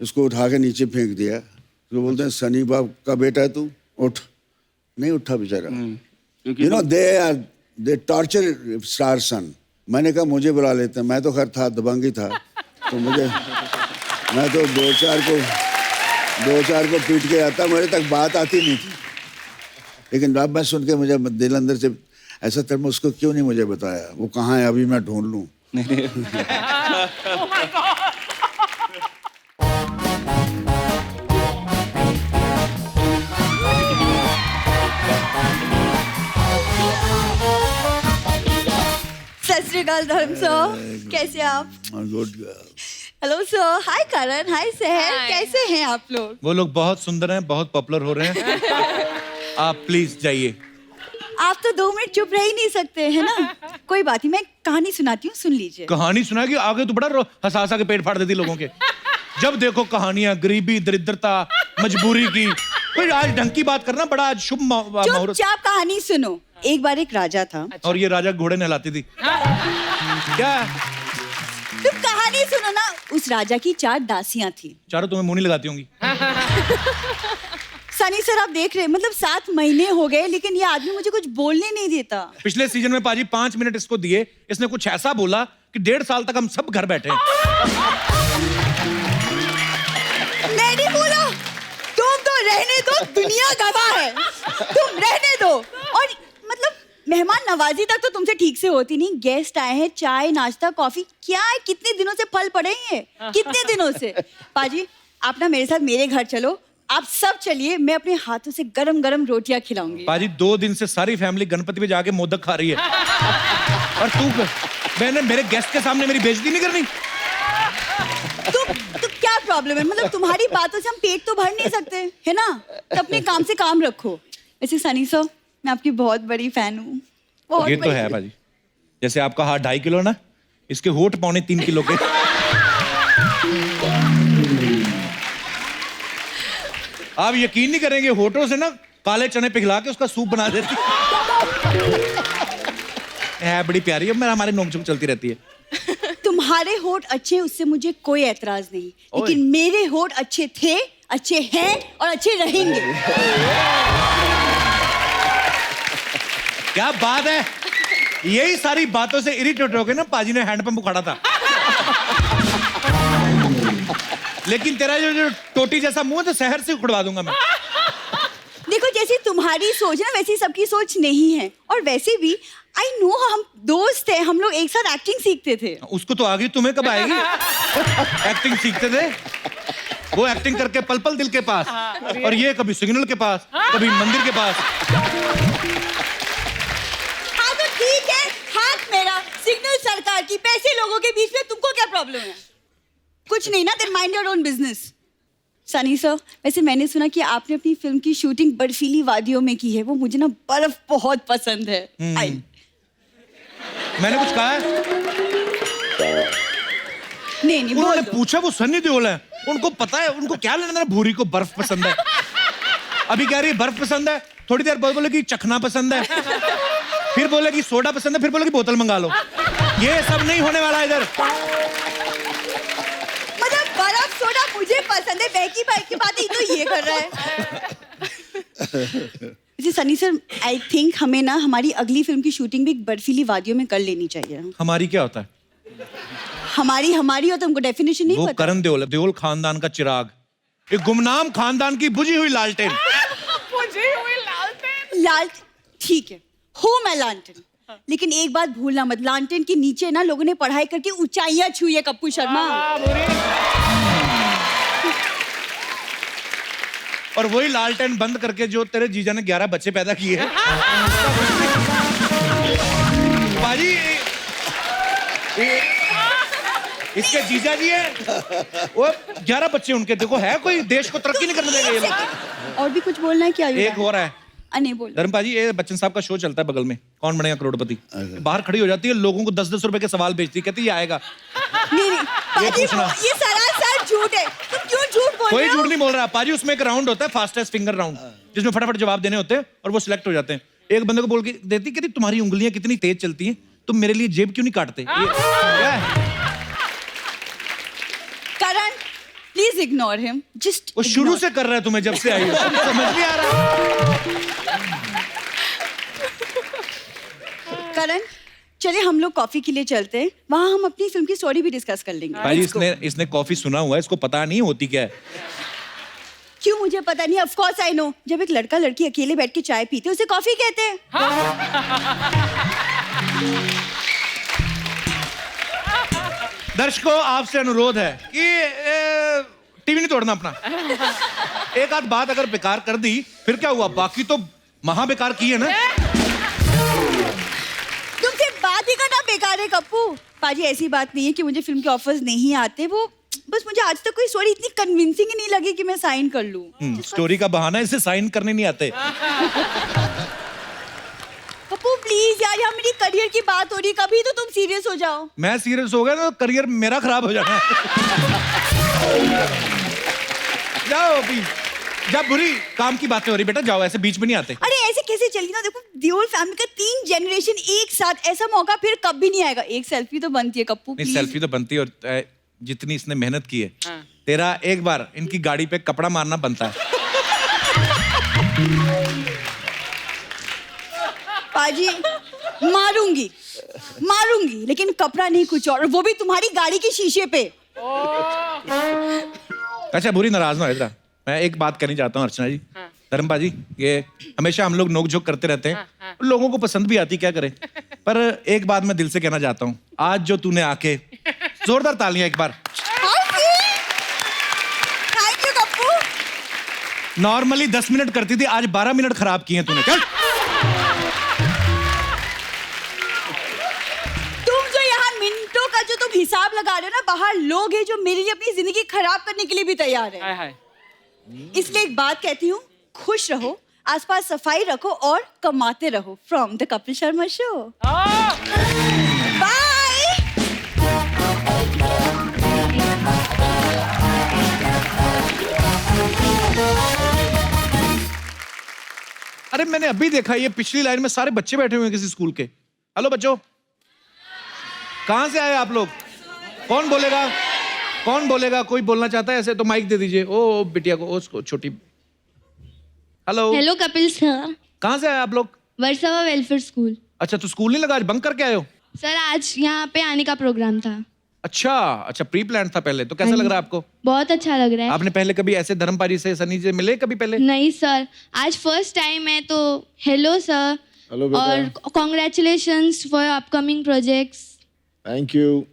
इसको उठा के नीचे फेंक दिया। तो बोलते हैं सनी बाप का बेटा है तू, उठ। नहीं उठा बेचारा। You know they torture star son. मैंने कहा मुझे बुला लेते हैं, मैं तो खैर था, दबंग ही था, तो मैं तो 2-4 को पीट के आता, मेरे तक बात आती नहीं थी। लेकिन अब मैं सुन के मुझे दिल अंदर से ऐसा था, उसको क्यों नहीं मुझे बताया, वो कहाँ है अभी मैं ढूंढ लूं। सत श्री अकाल धर्म सर, कैसे आप? गुड। हेलो सर, हाय करण, हाय सहर, Hi. कैसे हैं आप लोग? वो लोग बहुत सुंदर हैं, बहुत पॉपुलर हो रहे हैं। आप प्लीज जाइए। आप तो 2 मिनट चुप रह ही नहीं सकते है ना? कोई बात नहीं, मैं कहानी सुनाती हूँ, सुन लीजिए। कहानी सुना कि आगे तो बड़ा हंसा के पेट फाड़ देती लोगों के। जब देखो कहानियां, गरीबी, दरिद्रता, मजबूरी की। कोई आज ढंग की बात करना, बड़ा आज शुभ मुहूर्त। चुपचाप कहानी सुनो। एक बार एक राजा था। और ये राजा घोड़े नहलाती थी क्या? तुम कहानी सुनो ना। उस राजा की 4 दासियां थी। चारों तुम्हें मुंह नहीं लगाती होंगी। सनी सर आप देख रहे हैं, मतलब 7 महीने हो गए लेकिन ये आदमी मुझे कुछ बोलने नहीं देता। पिछले सीजन में पाजी 5 मिनट इसको दिए, इसने कुछ ऐसा बोला कि 1.5 साल तक हम सब घर बैठे हैं। नहीं बोला, तुम तो रहने दो, दुनिया गवाह है, तुम रहने दो। और मतलब मेहमान नवाजी तक तो तुमसे ठीक से होती नहीं। गेस्ट आए हैं, चाय नाश्ता कॉफी, क्या है, कितने दिनों से फल पड़े हैं, कितने दिनों से। पाजी आप ना मेरे साथ मेरे घर चलो, आप सब चलिए, मैं अपने हाथों से गरम गरम रोटियां खिलाऊंगी। पाजी 2 दिन से सारी फैमिली गणपति पे जाके मोदक खा रही है और मैंने मेरे गेस्ट के सामने मेरी बेइज्जती नहीं करनी। तो क्या प्रॉब्लम है? मतलब तुम्हारी बातों से हम पेट तो भर नहीं सकते है ना? तो अपने काम से काम रखो। वैसे सनी सर, मैं आपकी बहुत बड़ी फैन हूँ। ये तो है पाजी। जैसे आपका हाथ 2.5 किलो ना, इसके होठ 3.25 किलो के। आप यकीन नहीं करेंगे, होठों से ना काले चने पिघला के उसका सूप बना देती है। बड़ी प्यारी है, मेरा हमारे नोक-झोंक चलती रहती है। तुम्हारे होठ अच्छे, उससे मुझे कोई एतराज नहीं, लेकिन मेरे होठ अच्छे थे, अच्छे हैं और अच्छे रहेंगे। क्या बात है। यही सारी बातों से इरिटेट हो गए ना, पाजी ने हैंडपंप उखाड़ा था। लेकिन तेरा जो टोटी जैसा मुंह है तो शहर से उखड़वा दूंगा मैं। देखो जैसी तुम्हारी सोच है ना, वैसी सबकी सोच नहीं है। और वैसे भी आई नो, हम दोस्त थे, हम लोग एक साथ एक्टिंग सीखते थे। उसको तो आ गई, तुम्हें कब आएगी? एक्टिंग सीखते थे वो, एक्टिंग करके पल पल दिल के पास, और ये कभी सिग्नल के पास, कभी मंदिर के पास। हाँ तो ठीक है, हाथ मेरा, सिग्नल सरकार की, पैसे लोगों के बीच में, तुमको क्या प्रॉब्लम है? कुछ नहीं ना, then mind your own business. Sunny sir, वैसे मैंने सुना कि आपने अपनी फिल्म की शूटिंग बर्फीली वादियों में की है। वो मुझे ना बर्फ बहुत पसंद है। मैंने कुछ कहा है? नहीं उन्होंने पूछा, वो सनी देओल है, उनको पता है, उनको क्या लेना देना, भूरी को बर्फ पसंद है। अभी कह रही है बर्फ पसंद है, थोड़ी देर बाद बोलेगी चखना पसंद है, फिर बोलेगी सोडा पसंद है, फिर बोलेगी बोतल मंगा लो। ये सब नहीं होने वाला इधर। मतलब बर्फ सोडा मुझे पसंद है, बहकी भाई की बात तो ये कर रहा है। जी सनी सर, आई थिंक हमें ना हमारी अगली फिल्म की शूटिंग भी बर्फीली वादियों में कर लेनी चाहिए। हमारी क्या होता है? हमारी हो तो हमको डेफिनेशन नहीं वो पता। करण देओल, देओल खानदान का चिराग, एक गुमनाम खानदान की बुझी हुई लालटेन। लाल ठीक है, हो मैं लालटेन, लेकिन एक बात भूलना मत, लालटेन के नीचे ना लोगों ने पढ़ाई करके ऊंचाइयां छुई है कप्पू शर्मा। और वही लालटेन बंद करके जो तेरे जीजा ने 11 बच्चे पैदा किए हैं। बाजी इसके जीजा जी है, वो 11 बच्चे उनके, देखो है कोई देश को तरक्की नहीं करने देंगे ये लोग। और भी कुछ बोलना है क्या? एक हो रहा है, नहीं बोल। धर्मपाल जी, ये बच्चन साहब का शो चलता है बगल में, कौन बनेगा करोड़पति। बाहर खड़ी हो जाती है, लोगों को 10-10 रुपए के सवाल बेचती है, कहती है ये आएगा। नहीं ये पाजी, पूछना। ये सरासर झूठ है, तुम क्यों झूठ बोल कोई रहे हो? झूठ नहीं बोल रहा पाजी। उसमें एक राउंड होता है, फास्टेस्ट फिंगर राउंड, जिसमें फटाफट जवाब देने होते हैं और वो सिलेक्ट हो जाते हैं। एक बंदे को बोल के देती, कहती तुम्हारी उंगलियां कितनी तेज चलती हैं, तुम मेरे लिए जेब क्यों नहीं काटते? करण प्लीज इग्नोर हिम, जस्ट वो शुरू से कर रहा है, तुम्हें जब से आई हो समझ नहीं आ रहा। करण चले हम लोग कॉफी के लिए चलते हैं, वहाँ हम अपनी फिल्म की स्टोरी भी डिस्कस कर लेंगे। भाई इसने कॉफी सुना हुआ है, इसको पता नहीं होती क्या है। क्यों मुझे पता नहीं, ऑफ कोर्स आई नो। जब एक लड़का लड़की अकेले बैठ के चाय पीते उसे कॉफी कहते हैं। दर्शकों आपसे अनुरोध है कि टीवी नहीं तोड़ना अपना। एक आध बात अगर बेकार कर दी फिर क्या हुआ, बाकी तो महा बेकार की है ना। तुमसे बात ही करना बेकार है कप्पू। पाजी ऐसी बात नहीं है कि मुझे फिल्म के ऑफर्स नहीं आते, वो बस मुझे आज तक कोई स्टोरी इतनी कन्विंसिंग ही नहीं लगी कि मैं साइन कर लूं। स्टोरी का बहाना है, इसे साइन करने नहीं आते। कप्पू प्लीज यार, यहाँ मेरी करियर की बात हो रही, कभी तो तुम सीरियस हो जाओ। मैं सीरियस हो गया ना, करियर मेरा खराब हो जाना है। जाओ अभी, जब बुरी काम की बातें हो रही बेटा, जाओ, ऐसे बीच में नहीं आते। अरे ऐसे कैसे चली ना, देखो देओल फैमिली का 3 जनरेशन एक साथ, ऐसा मौका फिर कभी नहीं आएगा। एक सेल्फी तो बनती है कप्पू नहीं, प्लीज। सेल्फी तो बनती है, और जितनी इसने मेहनत की है, तेरा एक बार इनकी गाड़ी पे कपड़ा मारना बनता है। पाजी मारूंगी लेकिन कपड़ा नहीं, कुछ और, वो भी तुम्हारी गाड़ी के शीशे पे। अच्छा बुरी नाराज ना हो इधर, मैं एक बात कहनी चाहता हूँ अर्चना जी। धर्मपाल जी, ये हमेशा हम लोग नोक-झोंक करते रहते हैं, लोगों को पसंद भी आती, क्या करें। पर एक बात मैं दिल से कहना चाहता हूँ, आज जो तूने आके जोरदार तालियां एक बार। Thank you Kappu. Normally 10 minute करती थी, आज 12 मिनट खराब किए तूने। चल तुम जो यहाँ मिनटों का जो तुम हिसाब लगा रहे हो ना, बाहर लोग हैं जो मेरे लिए अपनी जिंदगी खराब करने के लिए भी तैयार है। इसलिए एक बात कहती हूँ, खुश रहो, आसपास सफाई रखो और कमाते रहो। From the Kapil Sharma show. Bye. अरे मैंने अभी देखा, ये पिछली लाइन में सारे बच्चे बैठे हुए हैं किसी स्कूल के। हेलो बच्चों, कहाँ से आए आप लोग? कौन बोलेगा? कोई बोलना चाहता है ऐसे तो माइक दे दीजिए। ओ बिटिया को, उसको छोटी। Hello hello Kapil sir. कहाँ से आए आप लोग? Versova welfare school. अच्छा, तो स्कूल नहीं लगा, आज बंक करके आए हो? सर आज यहाँ पे आने का प्रोग्राम था। अच्छा, प्री प्लान था पहले, तो कैसा लग रहा है आपको? बहुत अच्छा लग रहा है। आपने पहले कभी ऐसे धर्मपाल जी से, सनी जी से मिले कभी पहले? नहीं सर, आज फर्स्ट टाइम है, तो हेलो सर। हेलो बेटा। और congratulations for upcoming projects. Thank you.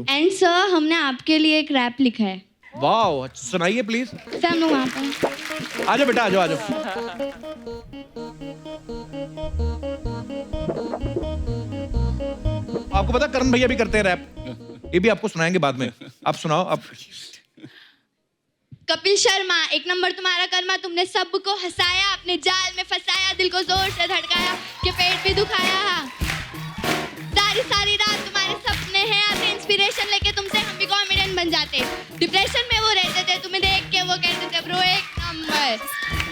And sir हमने आपके लिए एक रैप लिखा है। वाह, सुनाइए प्लीज। सर हम लोग वहाँ पर। आ जाओ बेटा, आ जाओ। आपको पता करण भैया भी करते हैं रैप, ये भी आपको सुनाएंगे बाद में। आप सुनाओ आप। कपिल शर्मा, एक नंबर तुम्हारा कर्मा, तुमने सबको हंसाया, अपने जाल में फंसाया, दिल को जोर से धड़काया, के पेट भी दुखाया। सारी रात तुम्हारे सपने हैं आते, इंस्पिरेशन लेके तुमसे हम भी कॉमेडियन बन जाते। डिप्रेशन में वो रहते थे, तुम्हें देख के वो कहते थे ब्रो एक नंबर।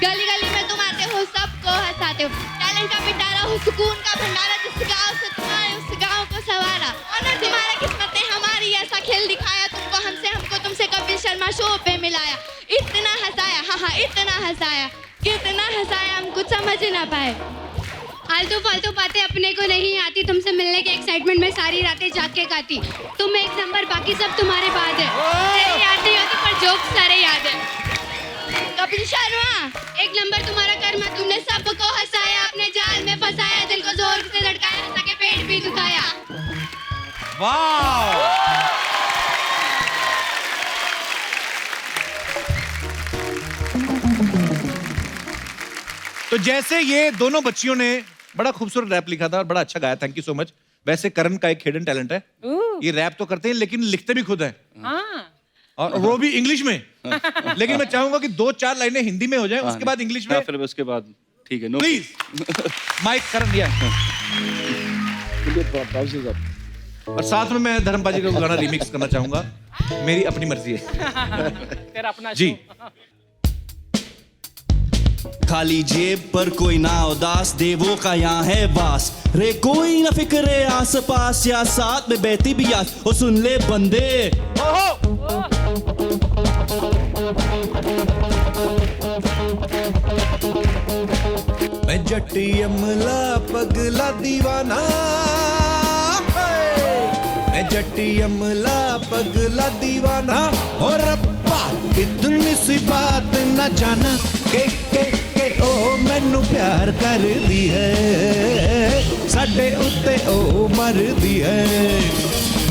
गली गली में तुम आते हो, सबको हंसाते हो, टैलेंट का पिटारा हो, सुकून का भंडारा, जिस गाँव से तुम आए उस गाँव को सवारा। शर्मा शो पे मिलाया, इतना हंसाया, हाँ इतना हंसाया, कितना हंसाया हम कुछ समझ ही ना पाए। फालतू फालतू बातें अपने को नहीं आती, तुमसे मिलने के एक्साइटमेंट में सारी रातें जाग के गाती। तुम एक नंबर, बाकी सब तुम्हारे बाद है। तेरी याद नहीं होती पर जोक सारे याद है। कपिल शर्मा एक नंबर तुम्हारा कर्म, तुमने सबको हंसाया, अपने जाल में फंसाया, दिल को जोर से लटकाया, हंसा के पेट भी दुखाया। वाह। तो जैसे ये दोनों बच्चियों ने बड़ा खूबसूरत रैप लिखा था और बड़ा अच्छा गाया, थैंक यू सो मच। वैसे करण का एक हिडन टैलेंट है, ये रैप तो करते हैं लेकिन लिखते भी खुद हैं, और वो भी इंग्लिश में। लेकिन मैं चाहूंगा कि 2-4 लाइनें हिंदी में हो जाएं, उसके बाद इंग्लिश में। फिर उसके बाद ठीक है, नो प्लीज माइक करण दिया। और साथ में मैं धर्म पाजी का गाना रिमिक्स करना चाहूंगा, मेरी अपनी मर्जी है। तेरा अपना जी। खाली जेब पर कोई ना उदास, देवों का यहाँ है वास। रे कोई ना फिक्रे आस पास, या साथ में बहती भी याद। ओ सुन ले बंदे, मैं जट्टी अमला पगला दीवाना, मैं जट्टी अमला पगला दीवाना। और रब्बा इतनी सी बात न जाना के ओ मैनू प्यार कर दी है, साडे उत्ते ओ मर दी है,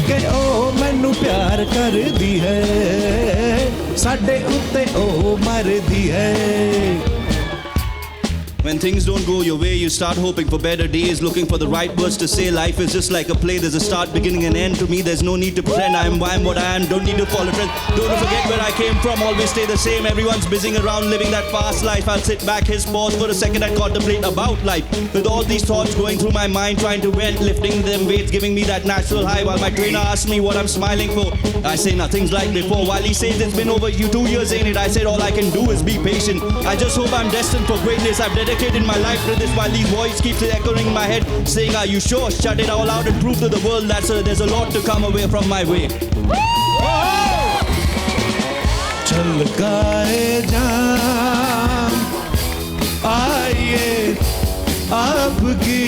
के ओ मैनू प्यार कर दी है, साडे उत्ते ओ मर दी है। When things don't go your way, you start hoping for better days, looking for the right words to say. Life is just like a play, there's a start, beginning and end. To me, there's no need to pretend I am what I am, don't need to follow trends. Don't forget where I came from, always stay the same. Everyone's busying around, living that fast life. I'll sit back, his pause for a second and contemplate about life. With all these thoughts going through my mind, trying to vent, lifting them weights, giving me that natural high. While my trainer asks me what I'm smiling for, I say nothing's like before. While he says it's been over 2 years, ain't it? I said all I can do is be patient. I just hope I'm destined for greatness. I've dedicated my life to this, while these voice keeps echoing in my head, saying are you sure? Shut it all out and prove to the world that there's a lot to come away from my way. छलकाए जाम आइए आपकी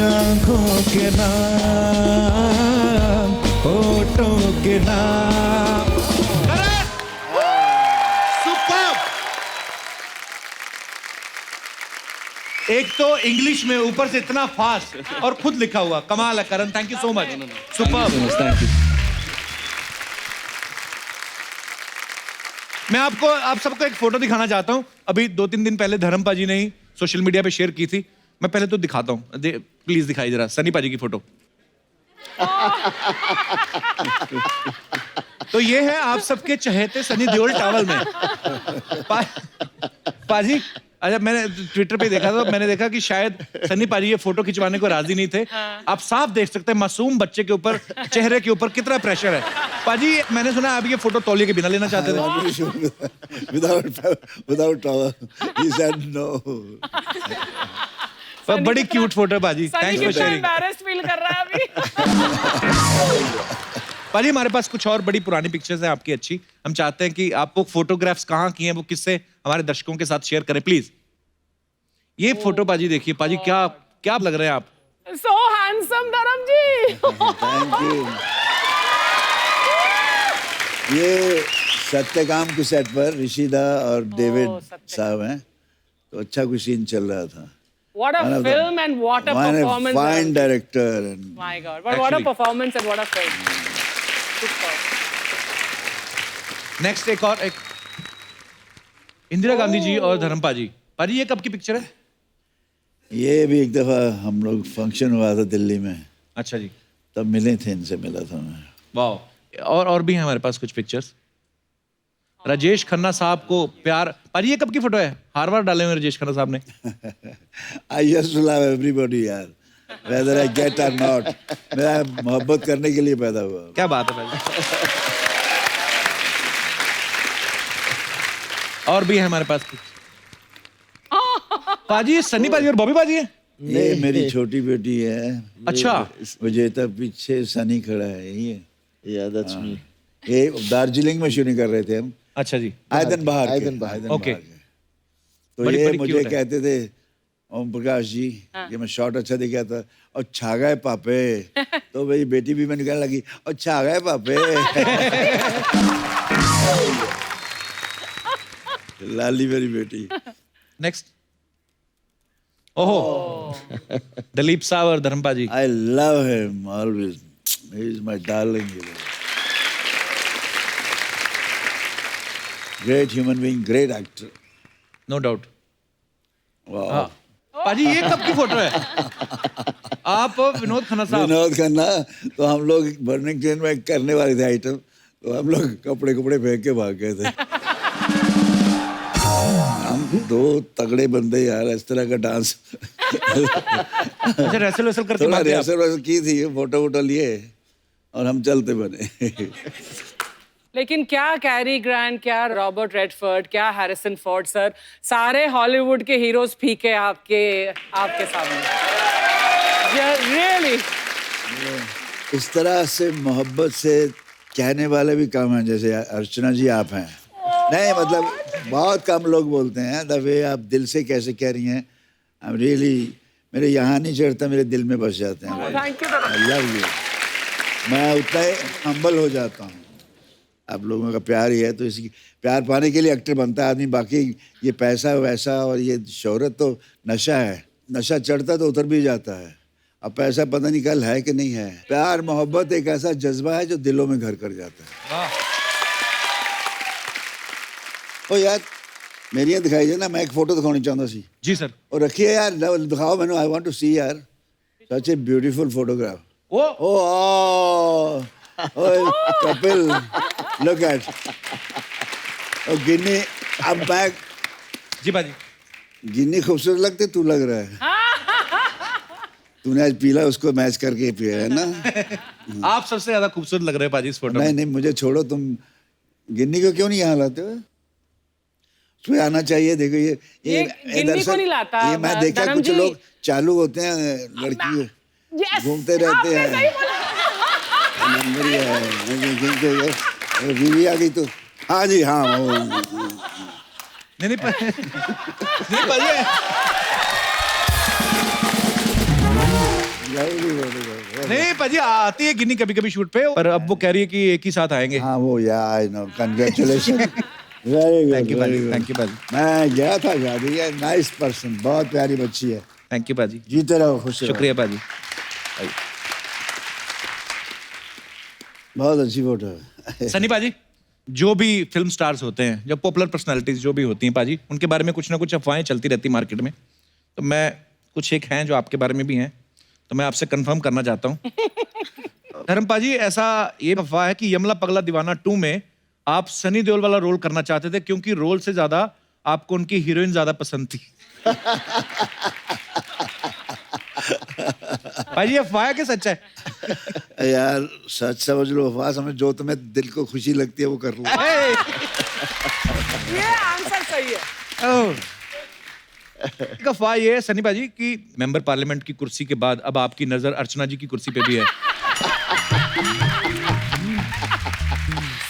आंखों के नाम, होठों के नाम। एक तो इंग्लिश में, ऊपर से इतना फास्ट और खुद लिखा हुआ, कमाल है Karan, thank you so much, superb. Thank you. मैं आप सबको एक फोटो दिखाना चाहता हूं, अभी 2-3 दिन पहले धर्म पाजी ने ही सोशल मीडिया पे शेयर की थी। मैं पहले तो दिखाता हूं, प्लीज दिखाई जरा, सनी पाजी की फोटो। तो ये है आप सबके चहेते सनी देओल टॉवल में। पाजी, अच्छा मैंने ट्विटर पे देखा था, मैंने देखा कि शायद सनी पाजी ये फोटो खिंचवाने को राजी नहीं थे। आप साफ देख सकते हैं मासूम बच्चे के ऊपर, चेहरे के ऊपर कितना प्रेशर है। पाजी मैंने सुना आप ये फोटो तौलिए के बिना लेना चाहते थे। without towel. He said no. बड़ी क्यूट फोटो है पाजी, thanks for sharing. Embarrassed feel कर रहा है अभी। पाजी हमारे पास कुछ और बड़ी पुरानी पिक्चर्स हैं आपकी अच्छी, हम चाहते हैं कि आप वो फोटोग्राफ्स कहाँ की हैं, वो किससे हमारे दर्शकों के साथ शेयर करें प्लीज। ये फोटो पाजी देखिए, पाजी क्या लग रहे हैं आप? So handsome धर्म जी। Thank you. ये सत्यकाम के सेट पर ऋषिदा और डेविड साहब हैं, तो अच्छा कुछ सीन चल रहा था। What a film and what a performance. Fine director and My God, but what a performance and what a film. Super. Next एक इंदिरा गांधी जी और धर्म पाजी। पाजी ये कब की पिक्चर है? ये भी एक दफा हम लोग फंक्शन हुआ था दिल्ली में। अच्छा जी। तब मिले थे, इनसे मिला था मैं। वाह। और भी हैं हमारे पास कुछ पिक्चर्स। राजेश खन्ना साहब को प्यार, पाजी ये कब की फोटो है? हार वार डाले हुए राजेश खन्ना साहब ने। I used to love everybody यार, whether I get or not. मैं मोहब्बत करने के लिए पैदा हुआ। क्या बात है पाजी। और भी है हमारे पास पाजी, ये सनी पाजी और बॉबी पाजी है। ये मेरी छोटी बेटी है। अच्छा। मुझे तब पीछे सनी खड़ा है, यही है। Yeah, that's me. ये दार्जिलिंग में शूटिंग कर रहे थे हम, अच्छा जी, आयदन बहार ओके। तो बड़ी- ये बड़ी मुझे cute है। कहते थे ओम प्रकाश जी कि मैं शॉट अच्छा दिखा था और छा गए पापे। तो मेरी बेटी भी मैंने कहने लगी और छा गए पापे। लाली मेरी बेटी। नेक्स्ट। ओहो, दिलीप साहब और धर्मपा जी। I love him always. He is my darling. Great human being, great actor. No doubt. Wow. पाजी ये कब की फोटो है? आप विनोद खन्ना साहब। विनोद खन्ना, तो हम लोग बर्निंग ट्रेन में करने वाले थे आइटम, तो हम लोग कपड़े फेंक के भाग गए थे। हम दो तगड़े बंदे यार, इस तरह का डांस अच्छा, रेसल वेसल करके थोड़ा भागे आप? रिहर्सल की थी, फोटो वोटो लिए और हम चलते बने। लेकिन क्या कैरी ग्रांट, क्या रॉबर्ट रेडफोर्ड, क्या हैरिसन फोर्ड सर, सारे हॉलीवुड के हीरोज फीके आपके सामने। रियली इस तरह से मोहब्बत से कहने वाले भी कम हैं, जैसे अर्चना जी आप हैं। नहीं मतलब बहुत कम लोग बोलते हैं द वे आप दिल से कैसे कह रही हैं। आई एम रियली, मेरे यहाँ नहीं चढ़ता, मेरे दिल में बस जाते हैं। Thank you. I love you. मैं उतना ही हम्बल हो जाता हूँ। आप लोगों का प्यार ही है, तो इसकी प्यार पाने के लिए एक्टर बनता है आदमी। बाकी ये पैसा वैसा और ये शोहरत तो नशा है, नशा चढ़ता तो उतर भी जाता है। अब पैसा पता नहीं कल है कि नहीं है। प्यार मोहब्बत एक ऐसा जज्बा है जो दिलों में घर कर जाता है। ओ यार मेरी ये दिखाई दे ना, मैं एक फोटो दिखानी चाहता सी। जी सर। और रखिए यार, दिखाओ मैंने, आई वांट टू सी यार, such a beautiful photograph. Oh Kapil, look at. और गिन्नी, अब मैं जी बाजी, गिन्नी खूबसूरत लगते तू लग रहा है। तूने आज पीला उसको मैच करके पिया है ना। आप सबसे ज्यादा खूबसूरत लग रहे हैं पाजी इस फोटो नहीं में। नहीं, मुझे छोड़ो, तुम गिन्नी को क्यों नहीं यहाँ लाते हो? उसमें आना चाहिए। देखो ये गिन्नी इधर को से नहीं लाता, ये मैं देखा धर्म कुछ जी। लोग चालू होते हैं, लड़की Yes! घूमते रहते आपने हैं। सही बोला। नंबर ही है, बीवी आ गई तो हाँ जी हाँ वो नहीं नहीं पाजी, नहीं पाजी आती है गिन्नी कभी कभी शूट पे, पर अब वो कह रही है कि एक ही साथ आएंगे। हाँ वो यार, I know, congratulation, very good, thank you पाजी, थैंक यू पाजी, मैं गया था शादी है, नाइस पर्सन, बहुत प्यारी बच्ची है। थैंक यू पाजी, जीते रहो, खुश रहो। शुक्रिया पाजी। बहुत अच्छी फोटो है। सनी पाजी, जो भी फिल्म स्टार्स होते हैं, जो पॉपुलर पर्सनालिटीज जो भी होती हैं पाजी, उनके बारे में कुछ ना कुछ अफवाहें चलती रहती मार्केट में। तो मैं कुछ एक हैं जो आपके बारे में भी हैं, तो मैं आपसे कंफर्म करना चाहता हूँ। धर्म पाजी, ऐसा ये अफवाह है कि यमला पगला दीवाना 2 में आप सनी देओल वाला रोल करना चाहते थे, क्योंकि रोल से ज्यादा आपको उनकी हीरोइन ज्यादा पसंद थी। भाई ये अफवाह है कि सच है? यार सच समझ लो, अफवाह समझ, जो तुम्हें दिल को खुशी लगती है वो कर लो। ये आंसर सही है। एक अफवाह ये है सनी भाजी कि मेंबर पार्लियामेंट की कुर्सी के बाद अब आपकी नजर अर्चना जी की कुर्सी पे भी है।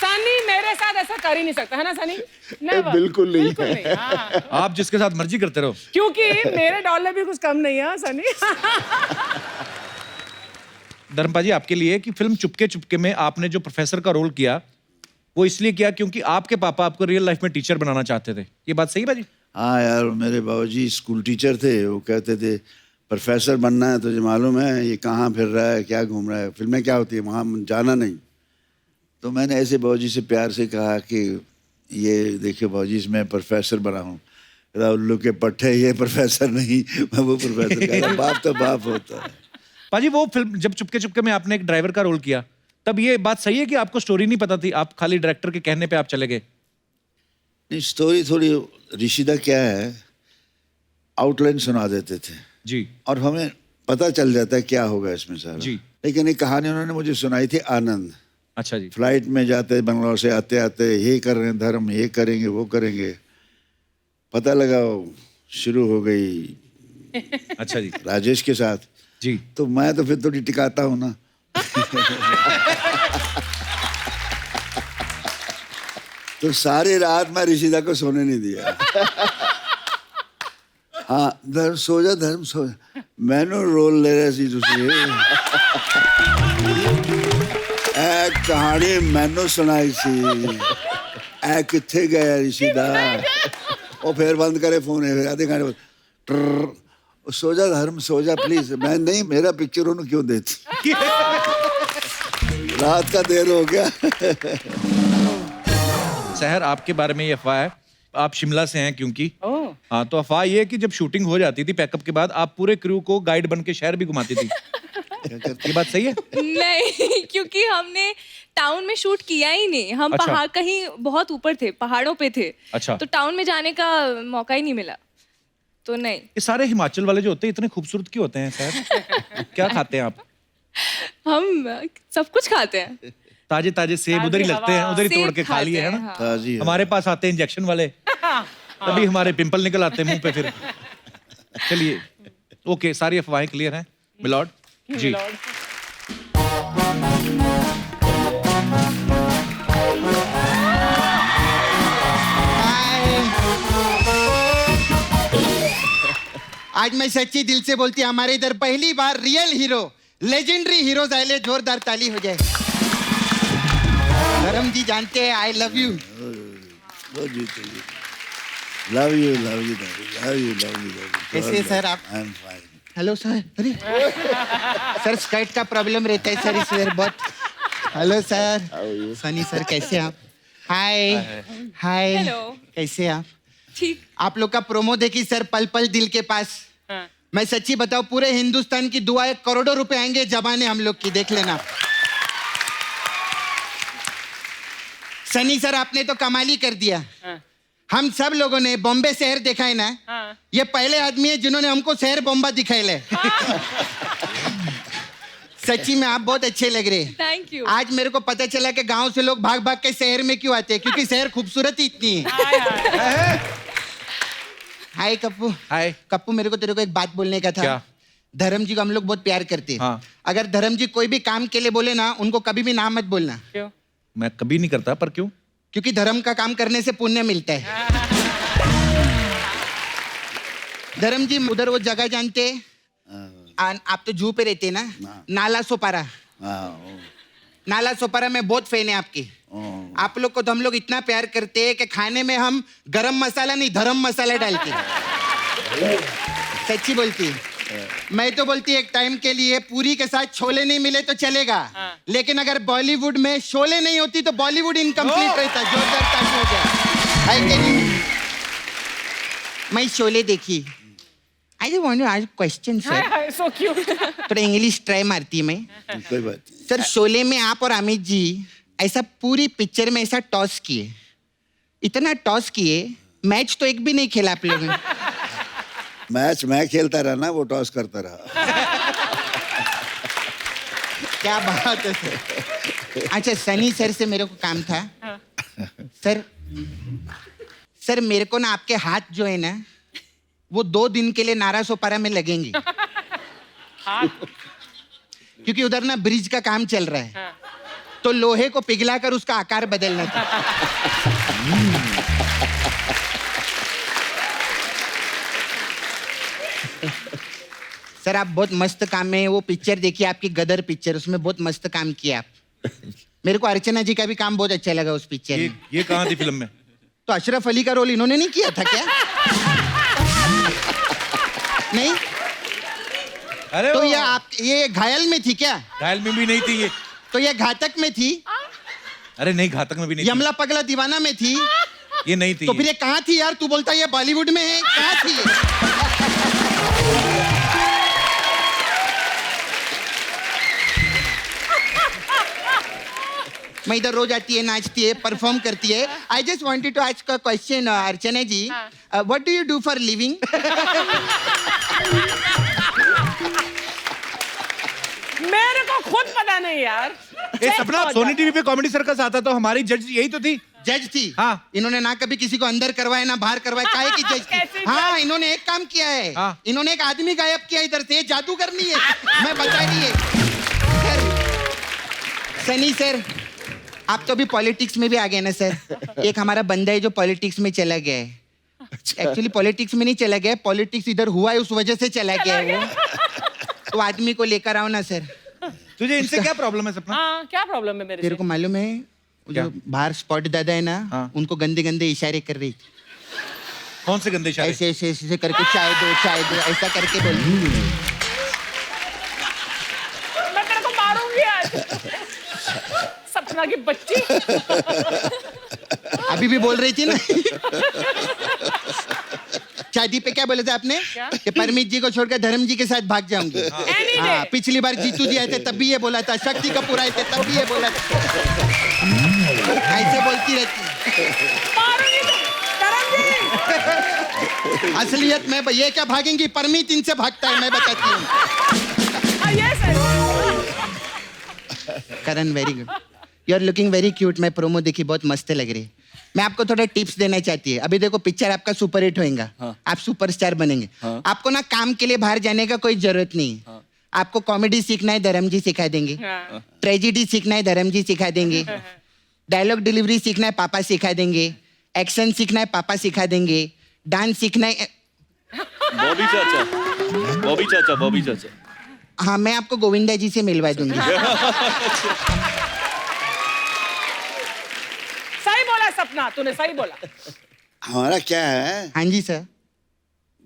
सनी मेरे साथ ऐसा कर ही नहीं सकता है ना सनी? Never. बिल्कुल नहीं। बिल्कुल नहीं, हाँ। आप जिसके साथ मर्जी करते रहो, क्योंकि मेरे डॉलर भी कुछ कम नहीं है सनी। धर्मपा जी आपके लिए कि फिल्म चुपके चुपके में आपने जो प्रोफेसर का रोल किया वो इसलिए किया क्योंकि आपके पापा आपको रियल लाइफ में टीचर बनाना चाहते थे, ये बात सही बाजी? हाँ यार, मेरे बाबूजी स्कूल टीचर थे, वो कहते थे प्रोफेसर बनना है तुझे मालूम है, ये कहाँ फिर रहा है, क्या घूम रहा है, फिल्में क्या होती है, वहाँ जाना नहीं। तो मैंने ऐसे बाबूजी से प्यार से कहा कि ये देखिए बाबूजी, मैं प्रोफेसर बना हूँ। उल्लू के पट्टे, ये प्रोफेसर नहीं, मैं वो प्रोफेसर। कहता बाप तो बाप होता है। पाजी वो फिल्म जब चुपके चुपके में आपने एक ड्राइवर का रोल किया, तब ये बात सही है कि आपको स्टोरी नहीं पता थी, आप खाली डायरेक्टर के कहने पे आप चले गए? नहीं, स्टोरी थोड़ी ऋषिदा क्या है, आउटलाइन सुना देते थे जी, और हमें पता चल जाता है क्या होगा इसमें सारा जी। लेकिन एक कहानी उन्होंने मुझे सुनाई थी, आनंद। अच्छा जी। फ्लाइट में जाते बंगलौर से आते आते ये कर रहे हैं धर्म, ये करेंगे वो करेंगे, पता लगा शुरू हो गई अच्छा जी, राजेश के साथ जी। तो मैं तो फिर थोड़ी टिकाता हूँ ना। तो सारी रात मैं ऋषिदा को सोने नहीं दिया। हाँ धर्म सो जा मैनू रोल ले रहा सी तुसी ए कहानी मैनू सुनाई सी ए किथे गया ऋषिदा वो फिर बंद करे फोन है फिर आधे घंटे बाद सो जा धर्म सो जा प्लीज मैं नहीं मेरा पिक्चर उन्होंने क्यों देती रात का देर हो गया। सहर आपके बारे में ये अफवाह है, आप शिमला से हैं क्योंकि हाँ, तो अफवाह ये है कि जब शूटिंग हो जाती थी पैकअप के बाद आप पूरे क्रू को गाइड बन के शहर भी घुमाती थी। ये बात सही है? नहीं, क्योंकि हमने टाउन में शूट किया ही नहीं। हम अच्छा। पहाड़ कहीं बहुत ऊपर थे, पहाड़ों पे थे। अच्छा। तो टाउन में जाने का मौका ही नहीं मिला, तो नहीं। ये सारे हिमाचल वाले जो होते हैं इतने खूबसूरत क्यों होते हैं सर? क्या खाते हैं आप? हम सब कुछ खाते हैं। ताजे ताजे सेब उधर ही लगते हैं, उधर ही तोड़ के खा लिए है ना। ताजी है। हमारे पास आते हैं इंजेक्शन वाले, तभी हमारे पिंपल निकल आते हैं मुंह पे फिर। चलिए ओके, सारी अफवाहें क्लियर हैं मिलॉर्ड जी। आज मैं सच्ची दिल से बोलती हमारे इधर पहली बार रियल हीरो लेजेंडरी हीरोज आए, जोरदार ताली हो जाए। धर्म जी जानते हैं I love you. Love you love you love you love you. कैसे सर आप? I am fine. Hello sir. अरे सर स्कर्ट का प्रॉब्लम रहता है सर इस वेयर बहुत। Hello sir. सनी सर कैसे आप? हाय हाय। हेलो। कैसे आप? ठीक। आप लोग का प्रोमो देखी सर, पल पल दिल के पास। मैं सच्ची बताऊं पूरे हिंदुस्तान की दुआएं करोड़ों रुपए आएंगे जबाने हम लोग की, देख लेना। सनी सर आपने तो कमाल ही कर दिया। हम सब लोगों ने बॉम्बे शहर देखा है ना, ये पहले आदमी है जिन्होंने हमको शहर बॉम्बा दिखाए ले। सच्ची में आप बहुत अच्छे लग रहे हैं। Thank you. आज मेरे को पता चला कि गांव से लोग भाग भाग के शहर में क्यों आते हैं, क्योंकि शहर खूबसूरत ही इतनी है। हाय कप्पू। हाय। कप्पू मेरे को तेरे को एक बात बोलने का था। क्या? धर्म जी को हम लोग बहुत प्यार करते हैं। हाँ। अगर धर्म जी कोई भी काम के लिए बोले ना, उनको कभी भी ना मत बोलना। क्यों? मैं कभी नहीं करता, पर क्यों? क्योंकि धर्म का काम करने से पुण्य मिलता है। धर्म जी उधर वो जगह जानते हैं, आप तो जू पे रहते हैं ना, नाला सोपारा। नाला सोपारा में बहुत फैन है आपकी। आप लोग को तो हम लोग इतना प्यार करते हैं कि खाने में हम गरम मसाला नहीं धर्म मसाला डालते। सच्ची बोलती। मैं तो बोलती एक टाइम के लिए पूरी के साथ छोले नहीं मिले तो चलेगा, लेकिन अगर बॉलीवुड में शोले नहीं होती तो बॉलीवुड इनकम्प्लीट रहता। जोरदार ताली हो जाए। है कि नहीं? मैं शोले देखी। I just want to ask question sir. So cute. थोड़ा इंग्लिश ट्राई मारती है मैं। कोई बात नहीं। सर शोले में आप और अमित जी ऐसा पूरी पिक्चर में ऐसा टॉस किए, इतना टॉस किए, मैच तो एक भी नहीं खेला आप लोगों ने। मैच मैं खेलता रहा ना, वो टॉस करता रहा। क्या बात है सर। अच्छा सनी सर से मेरे को काम था। सर मेरे को ना आपके हाथ जो है ना, वो 2 दिन के लिए नारा सोपारा में लगेंगे। क्योंकि उधर ना ब्रिज का काम चल रहा है, तो लोहे को पिघलाकर उसका आकार बदलना था। सर आप बहुत मस्त काम में, वो पिक्चर देखिए आपकी गदर पिक्चर, उसमें बहुत मस्त काम किया आप। मेरे को अर्चना जी का भी काम बहुत अच्छा लगा उस पिक्चर में। ये कहाँ थी फिल्म में? तो अशरफ अली का रोल इन्होंने नहीं किया था क्या? नहीं? अरे तो ये घायल में थी क्या? घायल में भी नहीं थी ये। तो ये घातक में थी? अरे नहीं, घातक में भी नहीं यमला पगला दीवाना में थी? ये नहीं थी। तो फिर ये कहाँ थी यार? तू बोलता ये बॉलीवुड में है, कहाँ थी ये? मैं इधर रोज आती है, नाचती है, परफॉर्म करती है। I just wanted to ask a question Archana ji, what do you do for living? मेरे को खुद पता नहीं यार। ये सपना सोनी टीवी पे कॉमेडी सर्कस आता तो हमारी जज यही तो थी। जज थी? हाँ। इन्होंने ना कभी किसी को अंदर करवाया ना बाहर करवाया, काहे की जज थी? हाँ इन्होंने एक काम किया है। हाँ। इन्होंने एक आदमी गायब किया इधर से, जादूगर नहीं है, मैं बता रही है। सर सनी सर आप तो अभी पॉलिटिक्स में भी आ गए ना सर। एक हमारा बंदा है जो पॉलिटिक्स में चला गया है। एक्चुअली पॉलिटिक्स में नहीं चला गया, पॉलिटिक्स इधर हुआ है उस वजह से चला गया है वो। तो आदमी को लेकर आओ ना सर। तुझे इनसे क्या प्रॉब्लम है सपना? हाँ, क्या प्रॉब्लम है मेरे तेरे से? को मालूम है जो बाहर स्पॉट दादा है ना, उनको गंदे गंदे इशारे कर रही थी। कौन से गंदे इशारे? ऐसे ऐसे ऐसे करके चाय दो ऐसा करके बोल। मैं तेरे को मारूंगी आज। सपना की बच्ची। अभी भी बोल रही थी ना। शादी पे क्या बोला था आपने? कि परमीत जी को छोड़कर धर्म जी के साथ भाग जाऊंगी। हाँ, पिछली बार जीतू जी आए थे तब भी ये बोला था, शक्ति कपूर आए थे तब भी ये बोला था। ऐसे बोलती रहती। असलियत में ये क्या भागेंगी, परमीत इनसे भागता है, मैं बताती हूँ। Karan very good, you are looking very cute. मैं प्रोमो देखी, बहुत मस्त लग रही है। मैं आपको थोड़ा टिप्स देना चाहती है। अभी देखो पिक्चर आपका सुपर हिट होएगा, आप सुपरस्टार बनेंगे। आपको ना काम के लिए बाहर जाने का कोई जरूरत नहीं है। आपको कॉमेडी सीखना है, धर्म जी सिखा देंगे। ट्रेजिडी सीखना है, धर्म जी सिखा देंगे। डायलॉग डिलीवरी सीखना है, पापा सिखा देंगे। एक्शन सीखना है, पापा सिखा देंगे। डांस सीखना है, बॉबी चाचा। हाँ, मैं आपको गोविंदा जी से मिलवा दूंगी। सही बोला सपना, तूने सही बोला। हमारा क्या है, हाँ जी सर,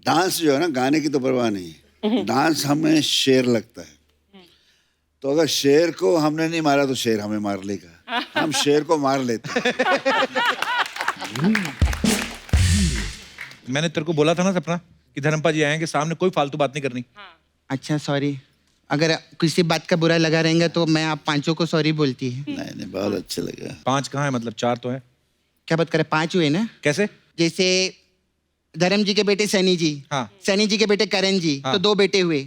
डांस जो है ना, गाने की तो परवाह नहीं, डांस हमें शेर लगता है। तो अगर शेर को हमने नहीं मारा तो शेर हमें मार लेगा, हम शेर को मार लेते हैं। मैंने तेरे को बोला था ना सपना कि धर्मपा जी आएंगे, सामने कोई फालतू बात नहीं करनी। अच्छा सॉरी, अगर किसी बात का बुरा लगा रहेगा तो मैं आप पांचों को सॉरी बोलती है। नहीं, बहुत अच्छा लगा। 5 कहाँ है, मतलब 4 तो है। क्या बात करे, 5 हुए ना। कैसे? जैसे धर्म जी के बेटे सनी जी, सनी जी के बेटे करण जी, तो 2 बेटे हुए।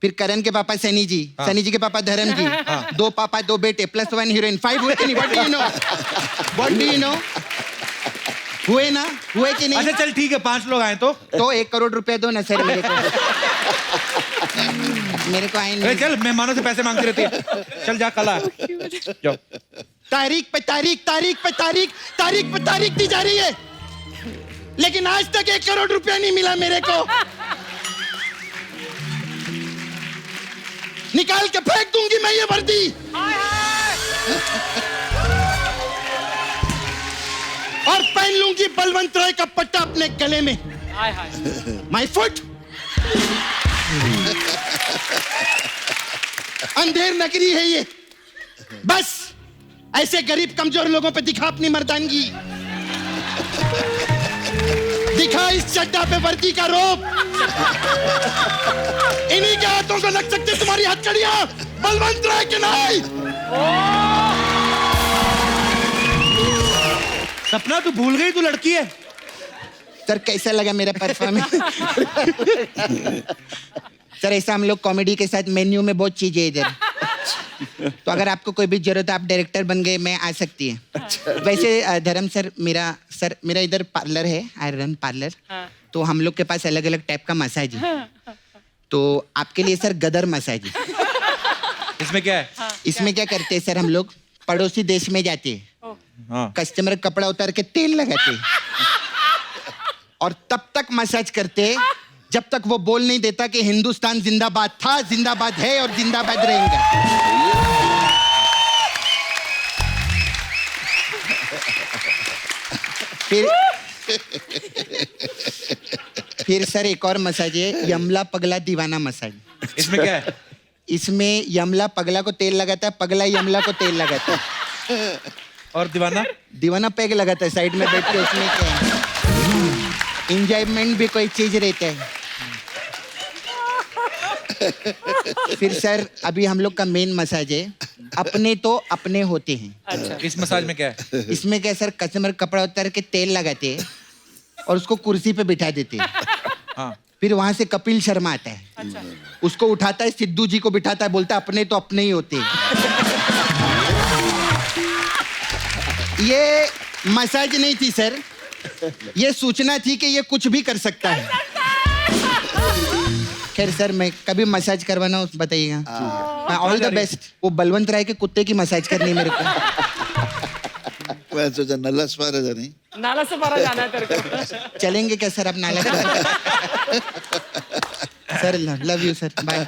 फिर करण के पापा सनी जी, सनी जी के पापा धर्म जी, 2 पापा 2 बेटे प्लस 1 हीरोइन, 5 हुए कि नहीं? What do you know? हुए ना, हुए कि नहीं? अच्छा चल ठीक है, 5 लोग आए तो 1 करोड़ रुपया दो ना सर मेरे को। मेरे को आए नहीं। चल, मेहमानों से पैसे मांगती रहती है। चल जा, कल आ जाओ। तारीख पे तारीख दी जा रही है, लेकिन आज तक 1 करोड़ रुपया नहीं मिला मेरे को। निकाल के फेंक दूंगी मैं ये वर्दी। और पहन लूंगी बलवंत राय का पट्टा अपने गले में। My foot. अंधेर नगरी है ये, बस ऐसे गरीब कमजोर लोगों पे दिखा अपनी मर्दानगी, दिखा इस चड्डा पे वर्दी का रोब। इन्हीं के हाथों को लग सकते तुम्हारी हथकड़ियां, बलवंत राय के नहीं। सपना तू भूल गई, तू लड़की है। सर कैसा लगा मेरा परफॉर्मेंस? सर ऐसा हम लोग कॉमेडी के साथ मेन्यू में बहुत चीजें इधर, तो अगर आपको कोई भी जरूरत है, आप डायरेक्टर बन गए, मैं आ सकती है। वैसे धर्म सर मेरा इधर पार्लर है, आई रन पार्लर। तो हम लोग के पास अलग अलग टाइप का मसाज है। तो आपके लिए सर गदर मसाज है। इसमें क्या है? इसमें क्या करते हैं सर, हम लोग पड़ोसी देश में जाते हैं, कस्टमर कपड़ा उतार के तेल लगाते हैं और तब तक मसाज करते हैं जब तक वो बोल नहीं देता कि हिंदुस्तान जिंदाबाद था, जिंदाबाद है और जिंदाबाद रहेगा। फिर सर एक और मसाज है, यमला पगला दीवाना मसाज। इसमें क्या है? इसमें यमला पगला को तेल लगाता है, पगला यमला को तेल लगाता है। और दीवाना पैग लगाता है साइड में बैठ के। उसमें क्या है, एंजॉयमेंट भी कोई चीज रहता है। फिर सर अभी हम लोग का मेन मसाज है, अपने तो अपने होते हैं। अच्छा, इस मसाज में क्या है? इसमें क्या सर, कस्टमर कपड़ा उतार के तेल लगाते हैं और उसको कुर्सी पे बिठा देते हैं। फिर वहां से कपिल शर्मा आता है। अच्छा। उसको उठाता है, सिद्धू जी को बिठाता है, बोलता है अपने तो अपने ही होते हैं। ये मसाज नहीं थी सर, ये सूचना थी कि ये कुछ भी कर सकता है। खैर सर, मैं कभी मसाज करवाना हो बताइएगा। All the best. वो बलवंत राय के कुत्ते की मसाज करनी है मेरे को। मैं सोचा नल्ला स्पारा नहीं नाला से पारा जाना है तेरे को। चलेंगे क्या सर अब नाला sir love you sir bye